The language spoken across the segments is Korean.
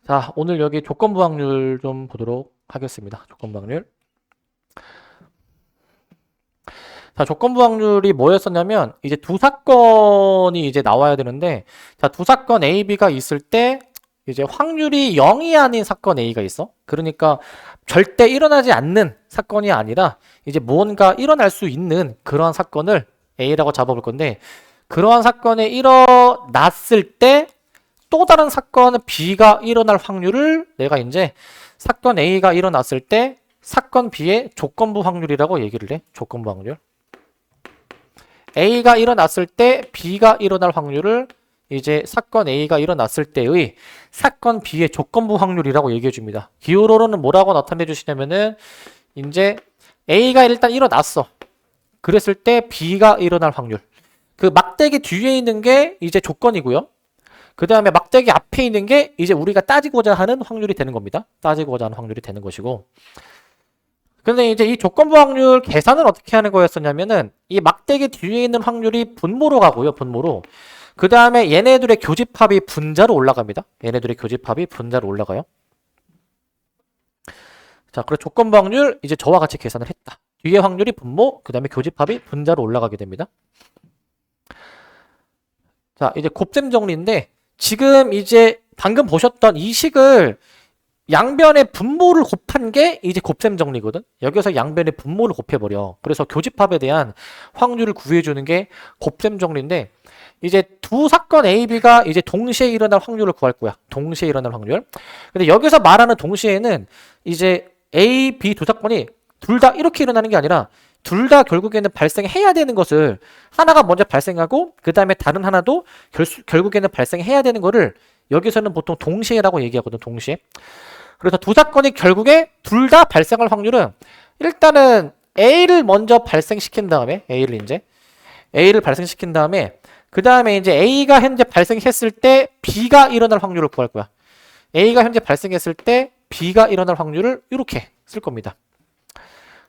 자, 오늘 여기 조건부 확률 좀 보도록 하겠습니다. 조건부 확률. 자, 조건부 확률이 뭐였었냐면, 이제 두 사건이 이제 나와야 되는데, 자, 두 사건 A, B가 있을 때, 이제 확률이 0이 아닌 사건 A가 있어. 그러니까 절대 일어나지 않는 사건이 아니라, 이제 무언가 일어날 수 있는 그러한 사건을 A라고 잡아볼 건데, 그러한 사건이 일어났을 때, 또 다른 사건 B가 일어날 확률을 내가 이제 사건 A가 일어났을 때 사건 B의 조건부 확률이라고 얘기를 해. 조건부 확률. A가 일어났을 때 B가 일어날 확률을 이제 사건 A가 일어났을 때의 사건 B의 조건부 확률이라고 얘기해 줍니다. 기호로는 뭐라고 나타내 주시냐면은 이제 A가 일단 일어났어. 그랬을 때 B가 일어날 확률. 그 막대기 뒤에 있는 게 이제 조건이고요. 그 다음에 막대기 앞에 있는 게 이제 우리가 따지고자 하는 확률이 되는 겁니다. 따지고자 하는 확률이 되는 것이고. 근데 이제 이 조건부 확률 계산을 어떻게 하는 거였었냐면은 이 막대기 뒤에 있는 확률이 분모로 가고요. 분모로. 그 다음에 얘네들의 교집합이 분자로 올라갑니다. 얘네들의 교집합이 분자로 올라가요. 자, 그래서 조건부 확률 이제 저와 같이 계산을 했다. 뒤에 확률이 분모, 그 다음에 교집합이 분자로 올라가게 됩니다. 자, 이제 곱셈 정리인데 지금 이제 방금 보셨던 이 식을 양변의 분모를 곱한 게 이제 곱셈 정리거든. 여기서 양변의 분모를 곱해버려. 그래서 교집합에 대한 확률을 구해주는 게 곱셈 정리인데 이제 두 사건 A, B가 이제 동시에 일어날 확률을 구할 거야. 동시에 일어날 확률. 근데 여기서 말하는 동시에는 이제 A, B 두 사건이 둘 다 이렇게 일어나는 게 아니라 둘 다 결국에는 발생해야 되는 것을 하나가 먼저 발생하고 그 다음에 다른 하나도 결국에는 발생해야 되는 거를 여기서는 보통 동시에라고 얘기하거든. 동시에. 그래서 두 사건이 결국에 둘 다 발생할 확률은 일단은 A를 먼저 발생시킨 다음에 A를 발생시킨 다음에 그 다음에 이제 A가 현재 발생했을 때 B가 일어날 확률을 구할 거야. A가 현재 발생했을 때 B가 일어날 확률을 이렇게 쓸 겁니다.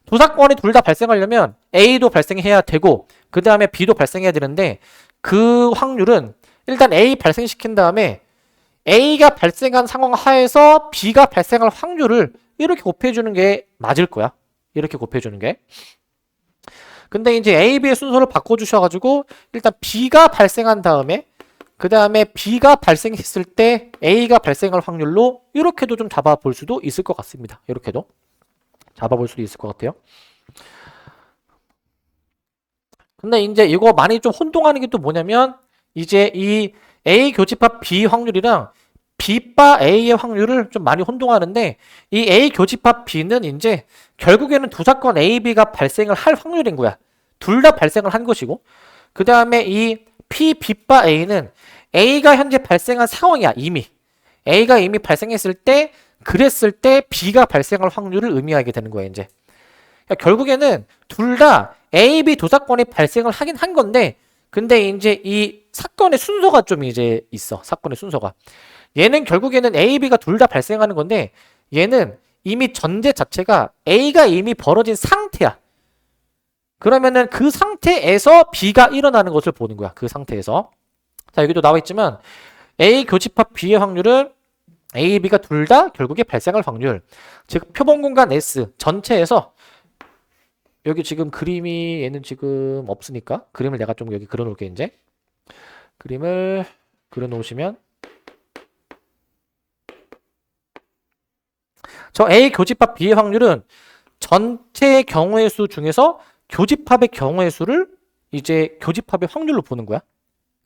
두 사건이 둘 다 발생하려면 A도 발생해야 되고 그 다음에 B도 발생해야 되는데 그 확률은 일단 A 발생시킨 다음에 A가 발생한 상황 하에서 B가 발생할 확률을 이렇게 곱해주는 게 맞을 거야. 이렇게 곱해주는 게. 근데 이제 A, B의 순서를 바꿔주셔가지고 일단 B가 발생한 다음에 그 다음에 B가 발생했을 때 A가 발생할 확률로 이렇게도 좀 잡아볼 수도 있을 것 같습니다. 이렇게도 잡아볼 수도 있을 것 같아요. 근데 이제 이거 많이 좀 혼동하는 게 또 뭐냐면 이제 이 A 교집합 B 확률이랑 B바 A의 확률을 좀 많이 혼동하는데 이 A 교집합 B는 이제 결국에는 두 사건 A, B가 발생을 할 확률인 거야. 둘 다 발생을 한 것이고 그 다음에 이 P, B바 A는 A가 현재 발생한 상황이야. 이미. A가 이미 발생했을 때 그랬을 때 B가 발생할 확률을 의미하게 되는 거야. 이제. 그러니까 결국에는 둘 다 A, B 두 사건이 발생을 하긴 한 건데 근데 이제 이 사건의 순서가 좀 이제 있어. 사건의 순서가. 얘는 결국에는 A, B가 둘 다 발생하는 건데 얘는 이미 전제 자체가 A가 이미 벌어진 상태야. 그러면은 그 상태에서 B가 일어나는 것을 보는 거야. 그 상태에서. 자, 여기도 나와 있지만 A 교집합 B의 확률은 A, B가 둘 다 결국에 발생할 확률. 즉 표본 공간 S 전체에서 여기 지금 그림이 얘는 지금 없으니까 그림을 내가 좀 여기 그려 놓을게 이제. 그림을 그려 놓으시면 저 A 교집합 B의 확률은 전체 경우의 수 중에서 교집합의 경우의 수를 이제 교집합의 확률로 보는 거야.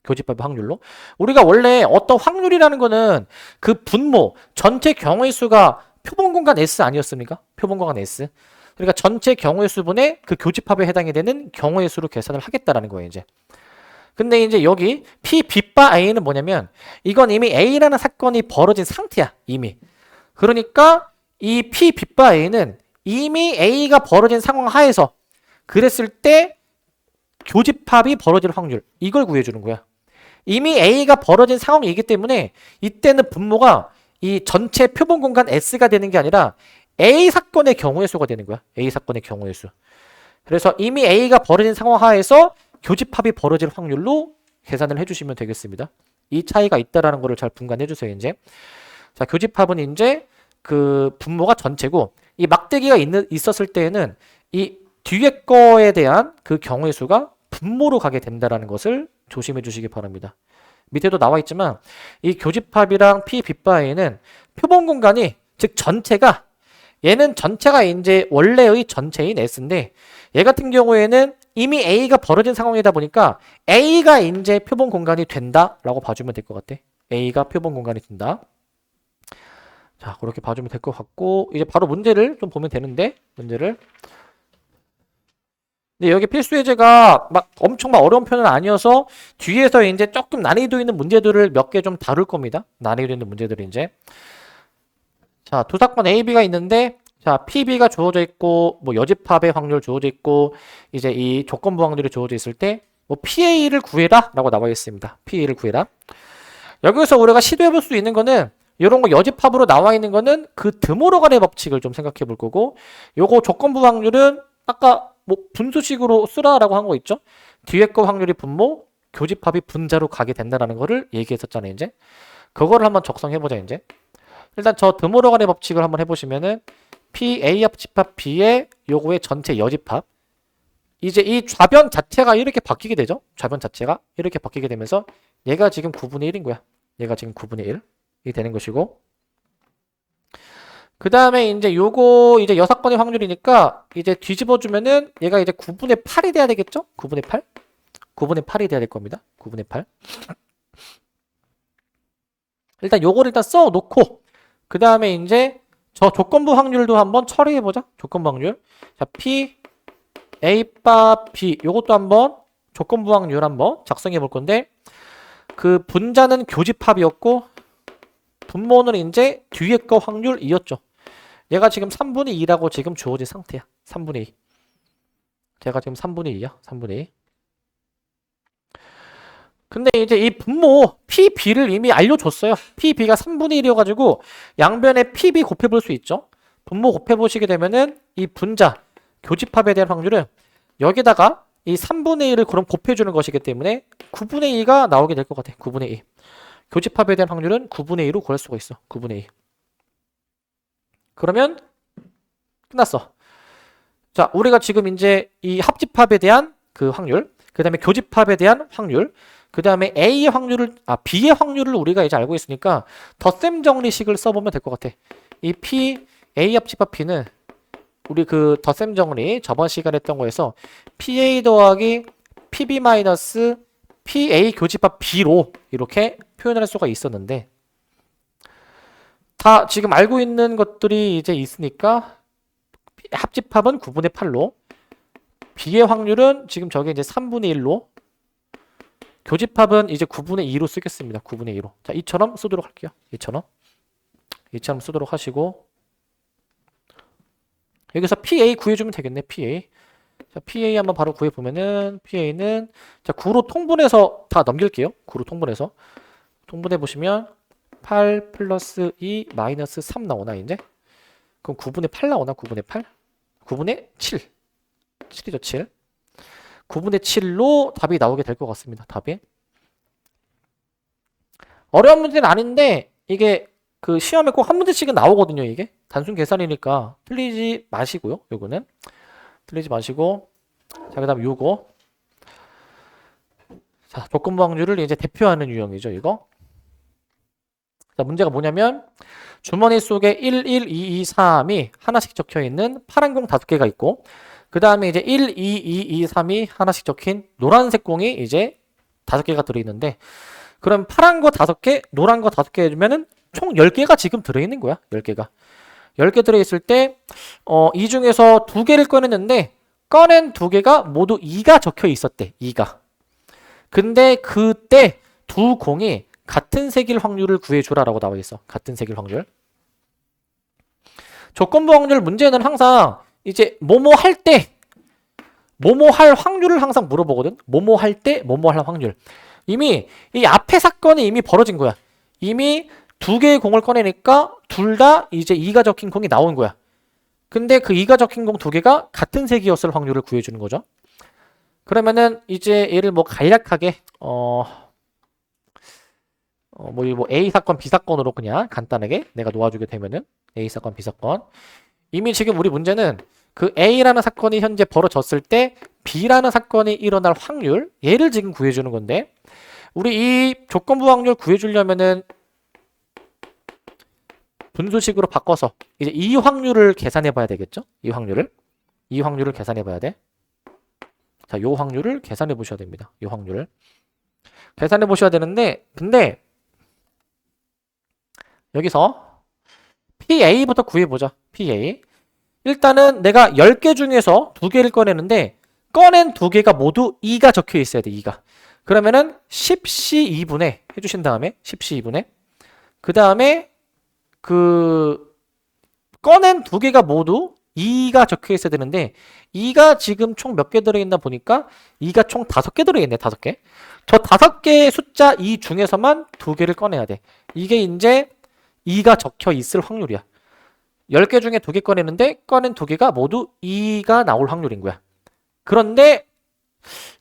교집합의 확률로. 우리가 원래 어떤 확률이라는 거는 그 분모, 전체 경우의 수가 표본 공간 S 아니었습니까? 표본 공간 S. 그러니까 전체 경우의 수분의 그 교집합에 해당이 되는 경우의 수로 계산을 하겠다라는 거예요, 이제. 근데 이제 여기 P, B바 A는 뭐냐면 이건 이미 A라는 사건이 벌어진 상태야, 이미. 그러니까 이 P, B바 A는 이미 A가 벌어진 상황 하에서 그랬을 때 교집합이 벌어질 확률 이걸 구해주는 거야. 이미 A가 벌어진 상황이기 때문에 이때는 분모가 이 전체 표본 공간 S가 되는 게 아니라 A 사건의 경우의 수가 되는 거야. A 사건의 경우의 수. 그래서 이미 A가 벌어진 상황 하에서 교집합이 벌어질 확률로 계산을 해주시면 되겠습니다. 이 차이가 있다라는 거를 잘 분간해 주세요, 이제. 자, 교집합은 이제 그 분모가 전체고 이 막대기가 있었을 때에는 이 뒤에 거에 대한 그 경우의 수가 분모로 가게 된다는 것을 조심해 주시기 바랍니다. 밑에도 나와 있지만 이 교집합이랑 P 빗바에는 표본 공간이 즉 전체가 얘는 전체가 이제 원래의 전체인 S인데 얘 같은 경우에는 이미 A가 벌어진 상황이다 보니까 A가 이제 표본 공간이 된다라고 봐주면 될 것 같아. A가 표본 공간이 된다. 자, 그렇게 봐주면 될 것 같고 이제 바로 문제를 좀 보면 되는데 문제를 근데 여기 필수 예제가 막 엄청 막 어려운 편은 아니어서 뒤에서 이제 조금 난이도 있는 문제들을 몇 개 좀 다룰 겁니다. 난이도 있는 문제들이 이제 자, 두 사건 A, B가 있는데 자, PB가 주어져 있고 뭐 여집합의 확률 주어져 있고 이제 이 조건부 확률이 주어져 있을 때 뭐 PA를 구해라 라고 나와 있습니다. PA를 구해라. 여기서 우리가 시도해 볼 수 있는 거는 이런 거 여집합으로 나와 있는 거는 그 드모로간의 법칙을 좀 생각해 볼 거고 요거 조건부 확률은 아까 뭐 분수식으로 쓰라라고 한 거 있죠? 뒤에 거 확률이 분모, 교집합이 분자로 가게 된다는 거를 얘기했었잖아요, 이제. 그거를 한번 적성해 보자, 이제. 일단 저 드모로간의 법칙을 한번 해보시면은 PA 합집합 B의 요거의 전체 여집합. 이제 이 좌변 자체가 이렇게 바뀌게 되죠? 좌변 자체가 이렇게 바뀌게 되면서 얘가 지금 9분의 1인 거야. 얘가 지금 9분의 1이 되는 것이고. 그 다음에 이제 요거 이제 6번의 확률이니까 이제 뒤집어주면은 얘가 이제 9분의 8이 돼야 되겠죠? 9분의 8? 9분의 8이 돼야 될 겁니다. 9분의 8. 일단 요거를 일단 써 놓고 그 다음에 이제 저 조건부 확률도 한번 처리해보자. 조건부 확률. 자, P, A, 바, B. 요것도 한번 조건부 확률 한번 작성해 볼 건데 그 분자는 교집합이었고 분모는 이제 뒤에 거 확률이었죠. 얘가 지금 3분의 2라고 지금 주어진 상태야. 3분의 2. 제가 지금 3분의 2야. 3분의 2. 근데 이제 이 분모 PB를 이미 알려줬어요. PB가 3분의 1이어가지고 양변에 PB 곱해볼 수 있죠. 분모 곱해보시게 되면은 이 분자, 교집합에 대한 확률은 여기다가 이 3분의 1을 그럼 곱해주는 것이기 때문에 9분의 2가 나오게 될 것 같아. 9분의 2. 교집합에 대한 확률은 9분의 2로 구할 수가 있어. 9분의 2. 그러면 끝났어. 자, 우리가 지금 이제 이 합집합에 대한 그 확률, 그 다음에 교집합에 대한 확률, 그 다음에 A의 확률을, B의 확률을 우리가 이제 알고 있으니까 덧셈 정리식을 써보면 될 것 같아. 이 P, A 합집합 P는 우리 그 덧셈 정리 저번 시간에 했던 거에서 PA 더하기 PB 마이너스 PA 교집합 B로 이렇게 표현할 수가 있었는데 다 지금 알고 있는 것들이 이제 있으니까 합집합은 9분의 8로 B의 확률은 지금 저게 이제 3분의 1로 교집합은 이제 9분의 2로 쓰겠습니다. 9분의 2로. 자, 이처럼 쓰도록 할게요. 이처럼 쓰도록 하시고 여기서 PA 구해주면 되겠네. PA. 자, PA 한번 바로 구해보면은 PA는 자 9로 통분해서 다 넘길게요. 9로 통분해서 통분해보시면 8 플러스 2 마이너스 3 나오나 이제? 그럼 9분의 8 나오나? 9분의 8? 9분의 7. 7이죠, 7. 9분의 7로 답이 나오게 될 것 같습니다. 답이. 어려운 문제는 아닌데 이게 그 시험에 꼭 한 문제씩은 나오거든요. 이게 단순 계산이니까 틀리지 마시고요. 요거는 틀리지 마시고 자 그다음 요거 자 조건부 확률을 이제 대표하는 유형이죠. 이거 자 문제가 뭐냐면 주머니 속에 1, 1, 2, 2, 3이 하나씩 적혀 있는 파란 공 5개가 있고 그 다음에 이제 1, 2, 2, 2, 3이 하나씩 적힌 노란색 공이 이제 5개가 들어있는데 그럼 파란 거 5개, 노란 거 5개 해주면은 총 10개가 지금 들어있는 거야. 10개가. 10개 들어있을 때 이 중에서 2개를 꺼냈는데 꺼낸 2개가 모두 2가 적혀 있었대. 2가. 근데 그때 두 공이 같은 색일 확률을 구해주라라고 나와 있어. 같은 색일 확률. 조건부 확률 문제는 항상 이제 뭐뭐 할 때 뭐뭐 할 확률을 항상 물어보거든. 뭐뭐 할 때 뭐뭐 할 확률. 이미 이 앞에 사건이 이미 벌어진 거야. 이미 2개의 공을 꺼내니까 둘 다 이제 2가 적힌 공이 나온 거야. 근데 그 2가 적힌 공 2개가 같은 색이었을 확률을 구해주는 거죠. 그러면은 이제 얘를 뭐 간략하게 뭐 A 사건, B 사건으로 그냥 간단하게 내가 놓아주게 되면은 A 사건, B 사건. 이미 지금 우리 문제는 그 A라는 사건이 현재 벌어졌을 때 B라는 사건이 일어날 확률, 얘를 지금 구해주는 건데, 우리 이 조건부 확률 구해주려면은 분수식으로 바꿔서 이제 이 확률을 계산해 봐야 되겠죠? 이 확률을 계산해 봐야 돼. 자, 요 확률을 계산해 보셔야 됩니다. 요 확률을 계산해 보셔야 되는데, 근데 여기서 PA부터 구해보자. PA. 일단은 내가 10개 중에서 2개를 꺼내는데, 꺼낸 2개가 모두 2가 적혀 있어야 돼. 2가. 그러면은 10C 2분의 해주신 다음에 10C 2분의 그 다음에 꺼낸 2개가 모두 2가 적혀 있어야 되는데, 2가 지금 총 몇 개 들어있나 보니까 2가 총 5개 들어있네. 5개. 저 5개의 숫자 2 중에서만 2개를 꺼내야 돼. 이게 이제 2가 적혀 있을 확률이야. 10개 중에 2개 꺼내는데 꺼낸 2개가 모두 2가 나올 확률인 거야. 그런데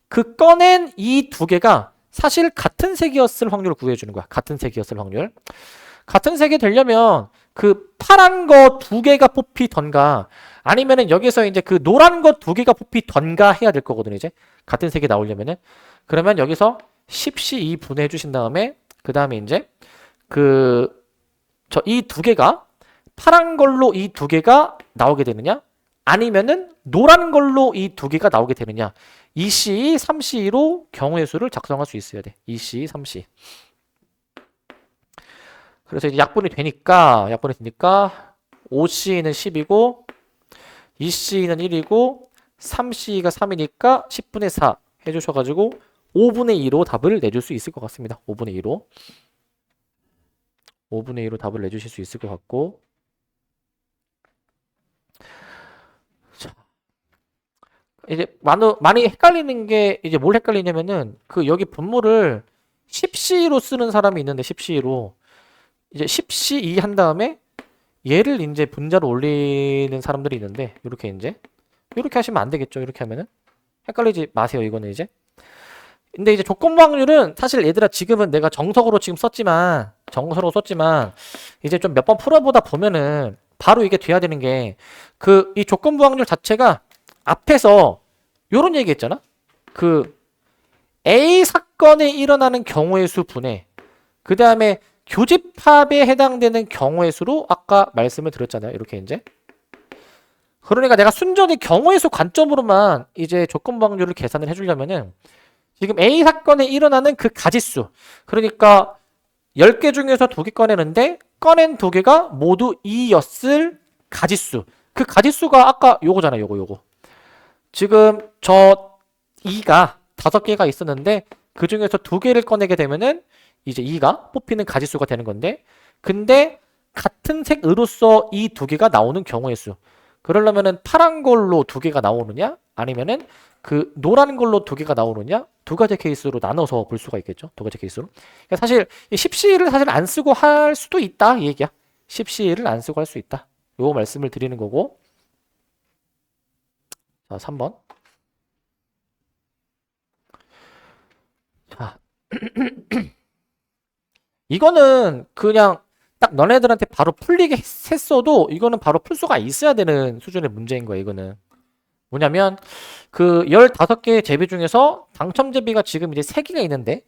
그 꺼낸 이 2개가 사실 같은 색이었을 확률을 구해주는 거야. 같은 색이었을 확률. 같은 색이 되려면 그 파란 거 2개가 뽑히던가 아니면은 여기서 이제 그 노란 거 2개가 뽑히던가 해야 될 거거든. 이제 같은 색이 나오려면은. 그러면 여기서 10C 2분해 해주신 다음에 그 다음에 이제 이 2개가 파란 걸로 이 2개가 나오게 되느냐 아니면은 노란 걸로 이 2개가 나오게 되느냐 2C, 3C로 경우의 수를 작성할 수 있어야 돼. 2C, 3C. 그래서 이제 약분이 되니까 5C는 10이고 2C는 1이고 3C가 3이니까 10분의 4 해주셔가지고 5분의 2로 답을 내줄 수 있을 것 같습니다. 5분의 2로 답을 내주실 수 있을 것 같고, 자, 이제 많이 헷갈리는 게 이제 뭘 헷갈리냐면은 여기 분모를 10C로 쓰는 사람이 있는데 10C로 이제 10C 2 한 다음에 얘를 이제 분자로 올리는 사람들이 있는데 이렇게 하시면 안 되겠죠. 이렇게 하면은 헷갈리지 마세요. 이거는 이제. 근데 이제 조건부 확률은 사실 얘들아 지금은 내가 정석으로 썼지만 이제 좀 몇 번 풀어보다 보면은 바로 이게 돼야 되는 게 이 조건부 확률 자체가 앞에서 요런 얘기 했잖아. A 사건에 일어나는 경우의 수 분의 그 다음에 교집합에 해당되는 경우의 수로 아까 말씀을 드렸잖아요. 이렇게 이제. 그러니까 내가 순전히 경우의 수 관점으로만 이제 조건부 확률을 계산을 해주려면은 지금 A 사건에 일어나는 그 가지수. 그러니까 10개 중에서 2개 꺼내는데 꺼낸 2개가 모두 2였을 가지수. 그 가지수가 아까 요거잖아. 요거. 지금 저 2가 5개가 있었는데 그 중에서 2개를 꺼내게 되면은 이제 2가 뽑히는 가지수가 되는 건데, 근데 같은 색으로서 이 2개가 나오는 경우의 수. 그러려면은 파란 걸로 2개가 나오느냐 아니면은 노란 걸로 2개가 나오느냐 두 가지 케이스로 나눠서 볼 수가 있겠죠. 두 가지 케이스로. 그러니까 사실 10C를 사실 안 쓰고 할 수도 있다 이 얘기야. 10C를 안 쓰고 할 수 있다. 요 말씀을 드리는 거고. 자, 3번. 자. 이거는 그냥 딱 너네들한테 바로 풀리게 했어도 이거는 바로 풀 수가 있어야 되는 수준의 문제인 거야. 이거는 뭐냐면 15개의 제비 중에서 당첨 제비가 지금 이제 3개가 있는데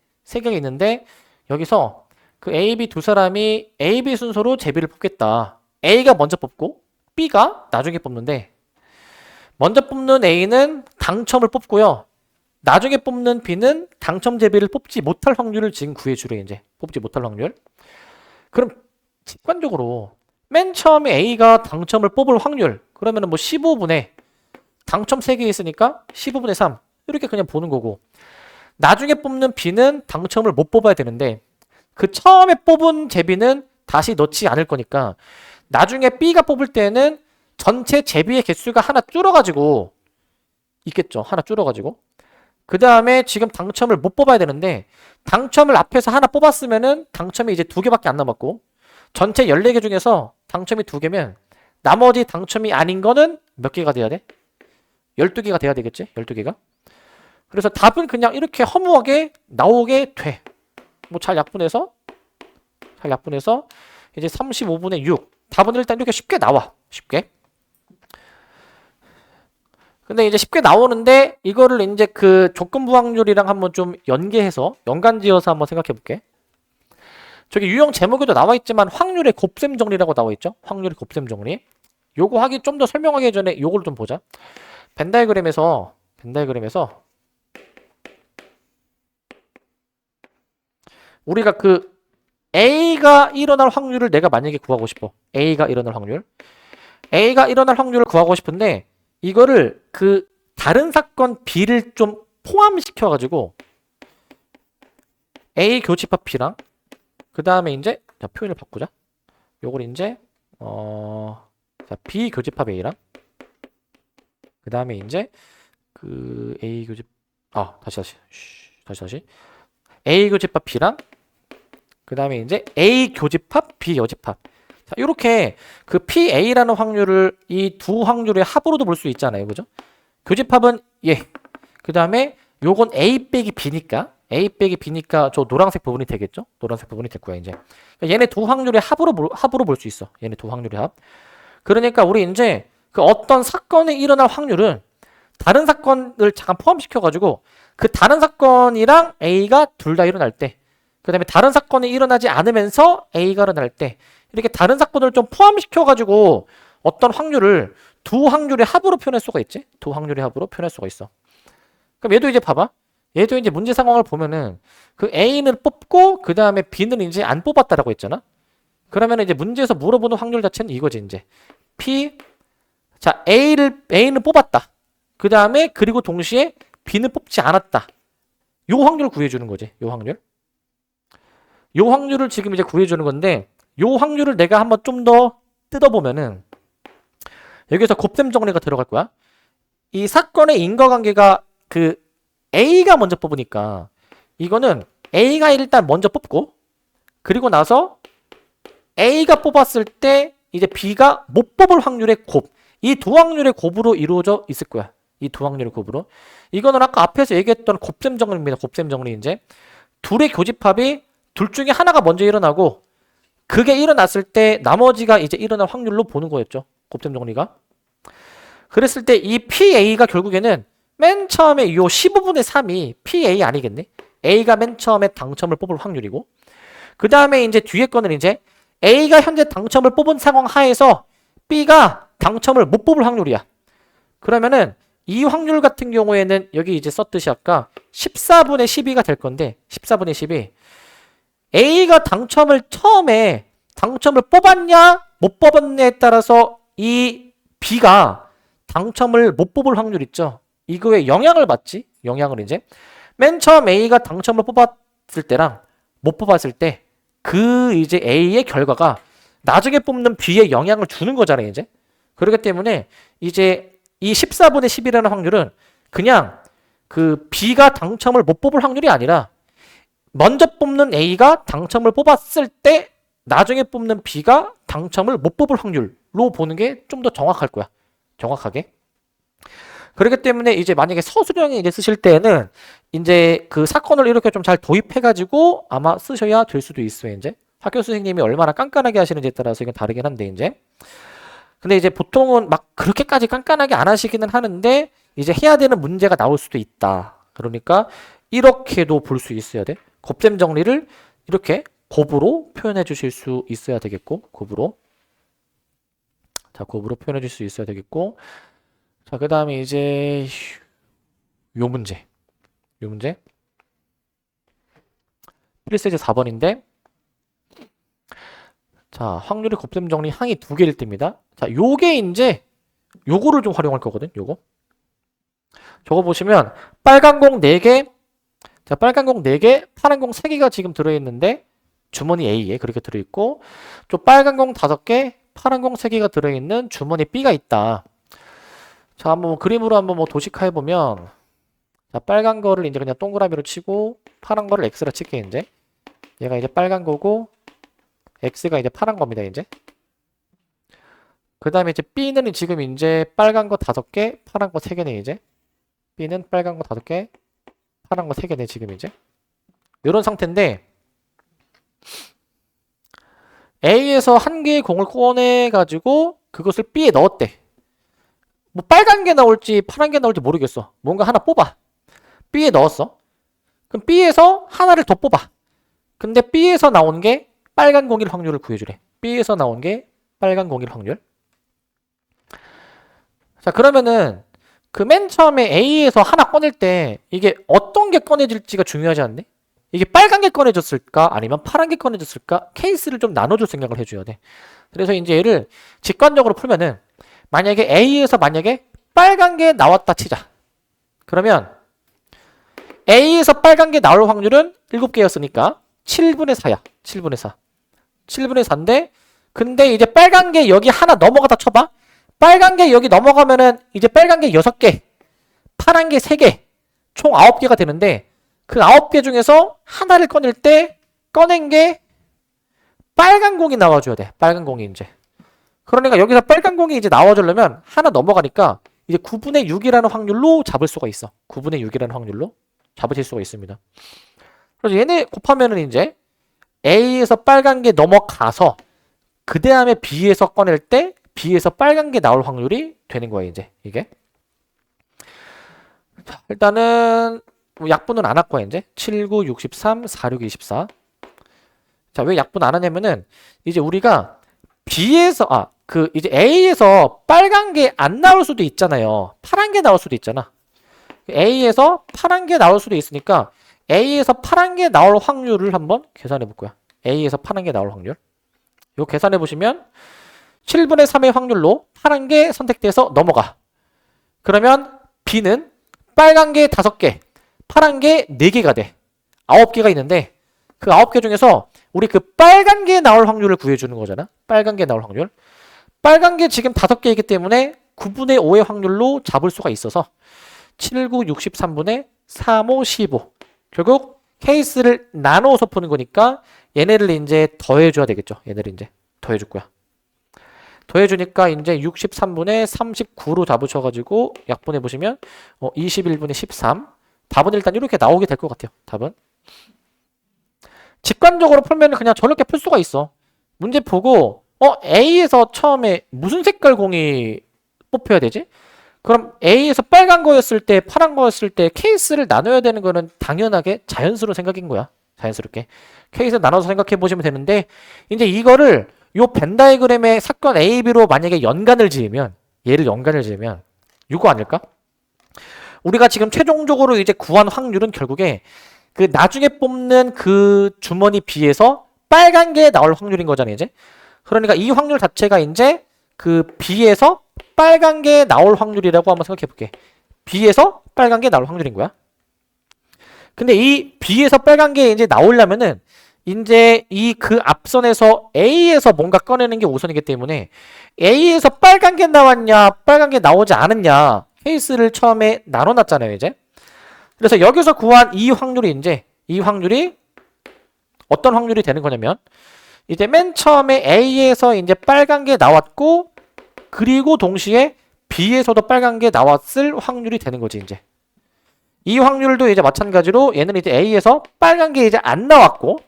여기서 A, B 두 사람이 A, B 순서로 제비를 뽑겠다. A가 먼저 뽑고 B가 나중에 뽑는데 먼저 뽑는 A는 당첨을 뽑고요. 나중에 뽑는 B는 당첨 제비를 뽑지 못할 확률을 지금 구해주래. 이제 뽑지 못할 확률. 그럼 직관적으로 맨 처음에 A가 당첨을 뽑을 확률 그러면은 뭐 15분의 당첨 3개 있으니까 15분의 3 이렇게 그냥 보는 거고, 나중에 뽑는 B는 당첨을 못 뽑아야 되는데 그 처음에 뽑은 제비는 다시 넣지 않을 거니까 나중에 B가 뽑을 때는 전체 제비의 개수가 하나 줄어가지고 있겠죠. 하나 줄어가지고 그 다음에 지금 당첨을 못 뽑아야 되는데 당첨을 앞에서 하나 뽑았으면은 당첨이 이제 2개밖에 안 남았고 전체 14개 중에서 당첨이 2개면 나머지 당첨이 아닌 거는 몇 개가 돼야 돼? 12개가 돼야 되겠지? 12개가. 그래서 답은 그냥 이렇게 허무하게 나오게 돼. 뭐 잘 약분해서 8 약분해서 이제 35분의 6. 답은 일단 이렇게 쉽게 나와. 쉽게. 근데 이제 쉽게 나오는데 이거를 이제 그 조건부 확률이랑 한번 좀 연계해서 연관지어서 한번 생각해 볼게. 저기 유형 제목에도 나와 있지만 확률의 곱셈 정리라고 나와 있죠. 확률의 곱셈 정리. 요거 하기 좀 더 설명하기 전에 요걸 좀 보자. 벤다이그램에서 우리가 그 A가 일어날 확률을 내가 만약에 구하고 싶어. A가 일어날 확률을 구하고 싶은데 이거를 그 다른 사건 B를 좀 포함시켜 가지고 A 교집합 B랑 그 다음에 이제 자, 표현을 바꾸자. 요걸 이제 자, B 교집합 A랑 그 다음에 이제 그 A 교집 다시 A 교집합 B랑 그 다음에 이제 A 교집합 B 여집합. 자, 이렇게 그 PA라는 확률을 이 두 확률의 합으로도 볼 수 있잖아요. 그죠? 교집합은 그 다음에 요건 A 빼기 B니까 저 노란색 부분이 되겠죠? 노란색 부분이 될 거야, 이제. 그러니까 얘네 두 확률의 합으로 볼 수 있어. 얘네 두 확률의 합. 그러니까 우리 이제 그 어떤 사건이 일어날 확률은 다른 사건을 잠깐 포함시켜가지고 그 다른 사건이랑 A가 둘 다 일어날 때, 그 다음에 다른 사건이 일어나지 않으면서 A가 일어날 때, 이렇게 다른 사건을 좀 포함시켜가지고 어떤 확률을 두 확률의 합으로 표현할 수가 있지? 두 확률의 합으로 표현할 수가 있어. 그럼 얘도 이제 봐봐. 얘도 이제 문제 상황을 보면은 그 A는 뽑고 그 다음에 B는 이제 안 뽑았다라고 했잖아. 그러면 이제 문제에서 물어보는 확률 자체는 이거지, 이제. 자, A는 뽑았다. 그 다음에 그리고 동시에 B는 뽑지 않았다. 요 확률을 구해주는 거지. 요 확률을 지금 이제 구해주는 건데, 요 확률을 내가 한번 좀 더 뜯어보면은 여기서 곱셈 정리가 들어갈 거야. 이 사건의 인과관계가 그 A가 먼저 뽑으니까 이거는 A가 일단 먼저 뽑고 그리고 나서 A가 뽑았을 때 이제 B가 못 뽑을 확률의 곱. 이 두 확률의 곱으로 이루어져 있을 거야. 이 두 확률의 곱으로. 이거는 아까 앞에서 얘기했던 곱셈 정리입니다. 곱셈 정리 이제. 둘의 교집합이 둘 중에 하나가 먼저 일어나고 그게 일어났을 때 나머지가 이제 일어날 확률로 보는 거였죠. 곱셈 정리가. 그랬을 때 이 PA가 결국에는 맨 처음에 요 15분의 3이 PA 아니겠네? A가 맨 처음에 당첨을 뽑을 확률이고 그 다음에 이제 뒤에 거는 이제 A가 현재 당첨을 뽑은 상황 하에서 B가 당첨을 못 뽑을 확률이야. 그러면은 이 확률 같은 경우에는 여기 이제 썼듯이 아까 14분의 12가 될 건데 14분의 12 A가 처음에 당첨을 뽑았냐 못 뽑았냐에 따라서 이 B가 당첨을 못 뽑을 확률 있죠. 이거에 영향을 받지. 영향을 이제 맨 처음 A가 당첨을 뽑았을 때랑 못 뽑았을 때 그 이제 A의 결과가 나중에 뽑는 B에 영향을 주는 거잖아요, 이제. 그렇기 때문에 이제 이 14분의 10이라는 확률은 그냥 그 B가 당첨을 못 뽑을 확률이 아니라 먼저 뽑는 A가 당첨을 뽑았을 때 나중에 뽑는 B가 당첨을 못 뽑을 확률로 보는 게 좀 더 정확할 거야. 정확하게. 그렇기 때문에 이제 만약에 서술형에 이제 쓰실 때는 이제 그 사건을 이렇게 좀 잘 도입해가지고 아마 쓰셔야 될 수도 있어요, 이제. 학교 선생님이 얼마나 깐깐하게 하시는지에 따라서 이건 다르긴 한데, 이제. 근데 이제 보통은 막 그렇게까지 깐깐하게 안 하시기는 하는데, 이제 해야 되는 문제가 나올 수도 있다. 그러니까 이렇게도 볼 수 있어야 돼. 곱셈 정리를 이렇게 곱으로 표현해 주실 수 있어야 되겠고, 곱으로. 자, 곱으로 표현해 줄 수 있어야 되겠고, 자, 그 다음에 이제 요 문제. 필세제 4번인데 자, 확률의 곱셈 정리 항이 두 개일 때입니다. 자, 요게 이제 요거를 좀 활용할 거거든. 요거. 저거 보시면 빨간 공 4개, 자, 빨간 공 4개, 파란 공 3개가 지금 들어있는데 주머니 A에 그렇게 들어있고 또 빨간 공 5개, 파란 공 3개가 들어있는 주머니 B가 있다. 자, 한번 그림으로 한번 도식화해 보면 자, 빨간 거를 이제 그냥 동그라미로 치고 파란 거를 X라 칠게 이제. 얘가 이제 빨간 거고 X가 이제 파란 겁니다, 이제. 그 다음에 이제 B는 지금 이제 빨간 거 5개, 파란 거 3개네, 이제. B는 빨간 거 5개, 파란 거 3개네, 지금 이제. 이런 상태인데 A에서 한 개의 공을 꺼내가지고 그것을 B에 넣었대. 뭐 빨간 게 나올지 파란 게 나올지 모르겠어. 뭔가 하나 뽑아. B에 넣었어. 그럼 B에서 하나를 더 뽑아. 근데 B에서 나온 게 빨간 공일 확률을 구해주래. B에서 나온 게 빨간 공일 확률. 자, 그러면은 그 맨 처음에 A에서 하나 꺼낼 때 이게 어떤 게 꺼내질지가 중요하지 않니? 이게 빨간 게 꺼내졌을까? 아니면 파란 게 꺼내졌을까? 케이스를 좀 나눠줄 생각을 해줘야 돼. 그래서 이제 얘를 직관적으로 풀면은 만약에 A에서 만약에 빨간 게 나왔다 치자. 그러면 A에서 빨간 게 나올 확률은 7개였으니까 7분의 4야. 7분의 4. 7분의 4인데 근데 이제 빨간 게 여기 하나 넘어가다 쳐봐. 빨간 게 여기 넘어가면은 이제 빨간 게 6개, 파란 게 3개, 총 9개가 되는데 그 9개 중에서 하나를 꺼낼 때 꺼낸 게 빨간 공이 나와줘야 돼. 빨간 공이 이제. 그러니까 여기서 빨간 공이 이제 나와주려면 하나 넘어가니까 이제 9분의 6이라는 확률로 잡을 수가 있어. 9분의 6이라는 확률로 잡으실 수가 있습니다. 그래서 얘네 곱하면은 이제 A에서 빨간 게 넘어가서 그 다음에 B에서 꺼낼 때 B에서 빨간 게 나올 확률이 되는 거예요, 이제 이게. 자, 일단은 약분은 안 할 거야, 이제. 7, 9, 63, 4, 6, 24. 자, 왜 약분 안 하냐면은 이제 우리가 B에서 이제 A에서 빨간 게 안 나올 수도 있잖아요. 파란 게 나올 수도 있잖아. A에서 파란 게 나올 수도 있으니까 A에서 파란 게 나올 확률을 한번 계산해 볼 거야. A에서 파란 게 나올 확률. 이거 계산해 보시면 7분의 3의 확률로 파란 게 선택돼서 넘어가. 그러면 B는 빨간 게 5개, 파란 게 4개가 돼. 9개가 있는데 그 9개 중에서 우리 그 빨간 게 나올 확률을 구해주는 거잖아. 빨간 게 나올 확률. 빨간 게 지금 5개이기 때문에 9분의 5의 확률로 잡을 수가 있어서 7, 9, 63분의 3, 5, 15. 결국 케이스를 나눠서 푸는 거니까 얘네를 이제 더해줘야 되겠죠. 얘네를 이제 더해줄 거야. 더해주니까 이제 63분의 39로 잡으셔가지고 약분해 보시면 21분의 13. 답은 일단 이렇게 나오게 될 것 같아요. 답은. 직관적으로 풀면 그냥 저렇게 풀 수가 있어. 문제 보고 A에서 처음에 무슨 색깔 공이 뽑혀야 되지? 그럼 A에서 빨간 거였을 때 파란 거였을 때 케이스를 나눠야 되는 거는 당연하게 자연스러운 생각인 거야. 자연스럽게. 케이스 나눠서 생각해 보시면 되는데 이제 이거를 요 벤 다이그램의 사건 A, B로 만약에 연관을 지으면 얘를 연관을 지으면 이거 아닐까? 우리가 지금 최종적으로 이제 구한 확률은 결국에 그 나중에 뽑는 그 주머니 B에서 빨간 게 나올 확률인 거잖아요, 이제. 그러니까 이 확률 자체가 이제 그 B에서 빨간 게 나올 확률이라고 한번 생각해 볼게. B에서 빨간 게 나올 확률인 거야. 근데 이 B에서 빨간 게 이제 나오려면은 이제 이 그 앞선에서 A에서 뭔가 꺼내는 게 우선이기 때문에 A에서 빨간 게 나왔냐, 빨간 게 나오지 않았냐 케이스를 처음에 나눠놨잖아요, 이제. 그래서 여기서 구한 이 확률이 이제 이 확률이 어떤 확률이 되는 거냐면 이제 맨 처음에 A에서 이제 빨간 게 나왔고 그리고 동시에 B에서도 빨간 게 나왔을 확률이 되는 거지, 이제. 이 확률도 이제 마찬가지로 얘는 이제 A에서 빨간 게 이제 안 나왔고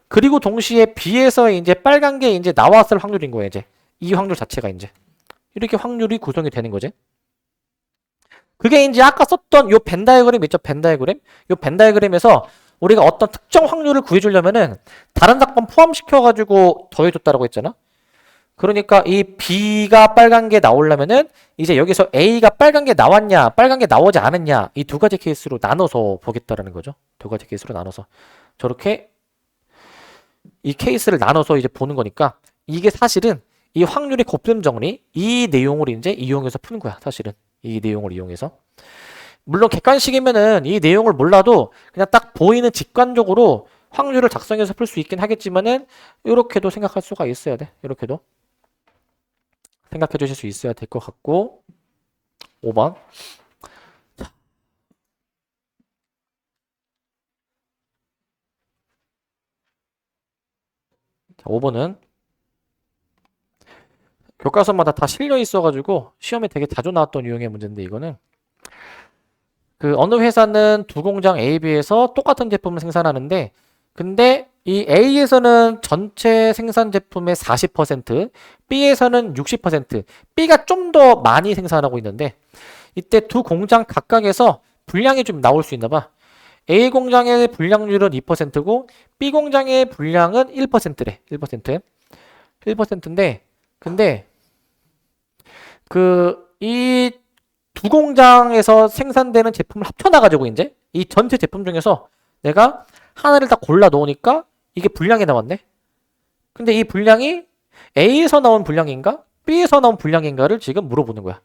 그리고 동시에 B에서 이제 빨간 게 이제 나왔을 확률인 거예요, 이제. 이 확률 자체가 이제. 이렇게 확률이 구성이 되는 거지. 그게 이제 아까 썼던 요 벤 다이어그램 있죠? 벤 다이어그램. 요 벤 다이어그램에서 우리가 어떤 특정 확률을 구해주려면은 다른 사건 포함시켜가지고 더해줬다라고 했잖아. 그러니까 이 B가 빨간 게 나오려면은 이제 여기서 A가 빨간 게 나왔냐, 빨간 게 나오지 않았냐 이 두 가지 케이스로 나눠서 보겠다라는 거죠. 두 가지 케이스로 나눠서 저렇게 이 케이스를 나눠서 이제 보는 거니까 이게 사실은 이 확률의 곱셈 정리 이 내용을 이제 이용해서 푸는 거야. 사실은 이 내용을 이용해서. 물론 객관식이면은 이 내용을 몰라도 그냥 딱 보이는 직관적으로 확률을 작성해서 풀 수 있긴 하겠지만은 이렇게도 생각할 수가 있어야 돼. 이렇게도 생각해 주실 수 있어야 될 것 같고 5번. 자. 5번은 교과서마다 다 실려 있어가지고 시험에 되게 자주 나왔던 유형의 문제인데 이거는 그 어느 회사는 두 공장 A, B에서 똑같은 제품을 생산하는데 근데 이 A에서는 전체 생산 제품의 40%, B에서는 60%, B가 좀 더 많이 생산하고 있는데 이때 두 공장 각각에서 분량이 좀 나올 수 있나 봐. A 공장의 분량률은 2%고 B 공장의 분량은 1%래. 1%. 1%인데 근데 이 두 공장에서 생산되는 제품을 합쳐놔가지고 이제 이 전체 제품 중에서 내가 하나를 다 골라 놓으니까 이게 분량이 나왔네. 근데 이 분량이 A에서 나온 분량인가 B에서 나온 분량인가를 지금 물어보는 거야.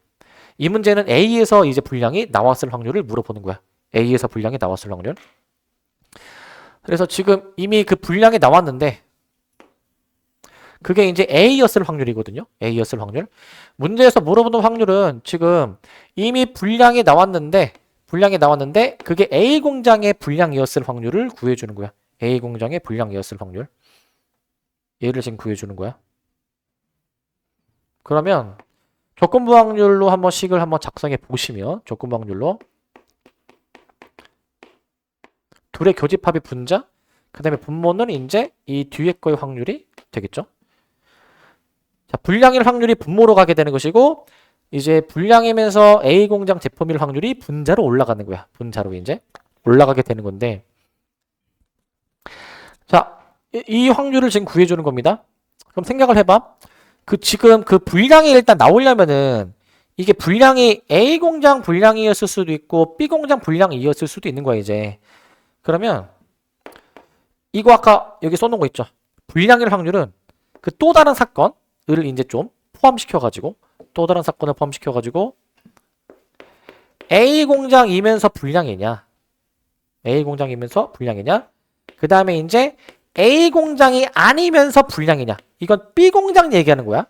이 문제는 A에서 이제 분량이 나왔을 확률을 물어보는 거야. A에서 분량이 나왔을 확률. 그래서 지금 이미 그 분량이 나왔는데 그게 이제 A였을 확률이거든요. A였을 확률. 문제에서 물어보는 확률은 지금 이미 분량이 나왔는데 그게 A 공장의 분량이었을 확률을 구해주는 거야. A 공장의 분량이었을 확률. 얘를 지금 구해주는 거야. 그러면 조건부 확률로 한번 식을 한번 작성해 보시면 조건부 확률로 둘의 교집합이 분자, 그 다음에 분모는 이제 이 뒤에 거의 확률이 되겠죠. 자, 분량일 확률이 분모로 가게 되는 것이고 이제 분량이면서 A 공장 제품일 확률이 분자로 올라가는 거야. 분자로 이제 올라가게 되는 건데 자, 이 확률을 지금 구해주는 겁니다. 그럼 생각을 해봐. 지금 그 분량이 일단 나오려면은 이게 분량이 A 공장 분량이었을 수도 있고 B 공장 분량이었을 수도 있는 거야 이제. 그러면 이거 아까 여기 써놓은 거 있죠. 분량일 확률은 그 또 다른 사건을 이제 좀 포함시켜가지고 또 다른 사건을 포함시켜가지고 A 공장이면서 분량이냐 A 공장이면서 분량이냐 그 다음에 이제 A 공장이 아니면서 분량이냐 이건 B 공장 얘기하는 거야.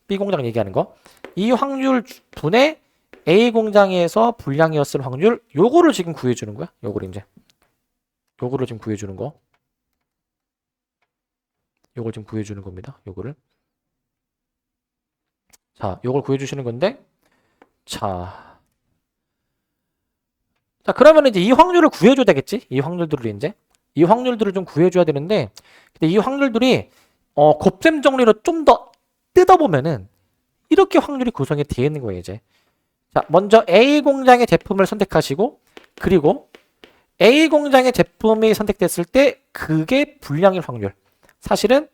B 공장 얘기하는 거. 이 확률 분의 A 공장에서 분량이었을 확률 요거를 지금 구해주는 거야. 요거를 지금 구해주는 거. 요걸 지금 구해주는 겁니다. 요거를. 자, 요걸 구해주시는 건데 자, 그러면 이제 이 확률을 구해줘야 되겠지? 이 확률들을 좀 구해줘야 되는데 근데 이 확률들이 곱셈 정리로 좀 더 뜯어보면은 이렇게 확률이 구성이 되어 있는 거예요 이제. 자, 먼저 A 공장의 제품을 선택하시고 그리고 A 공장의 제품이 선택됐을 때 그게 분량일 확률. 사실은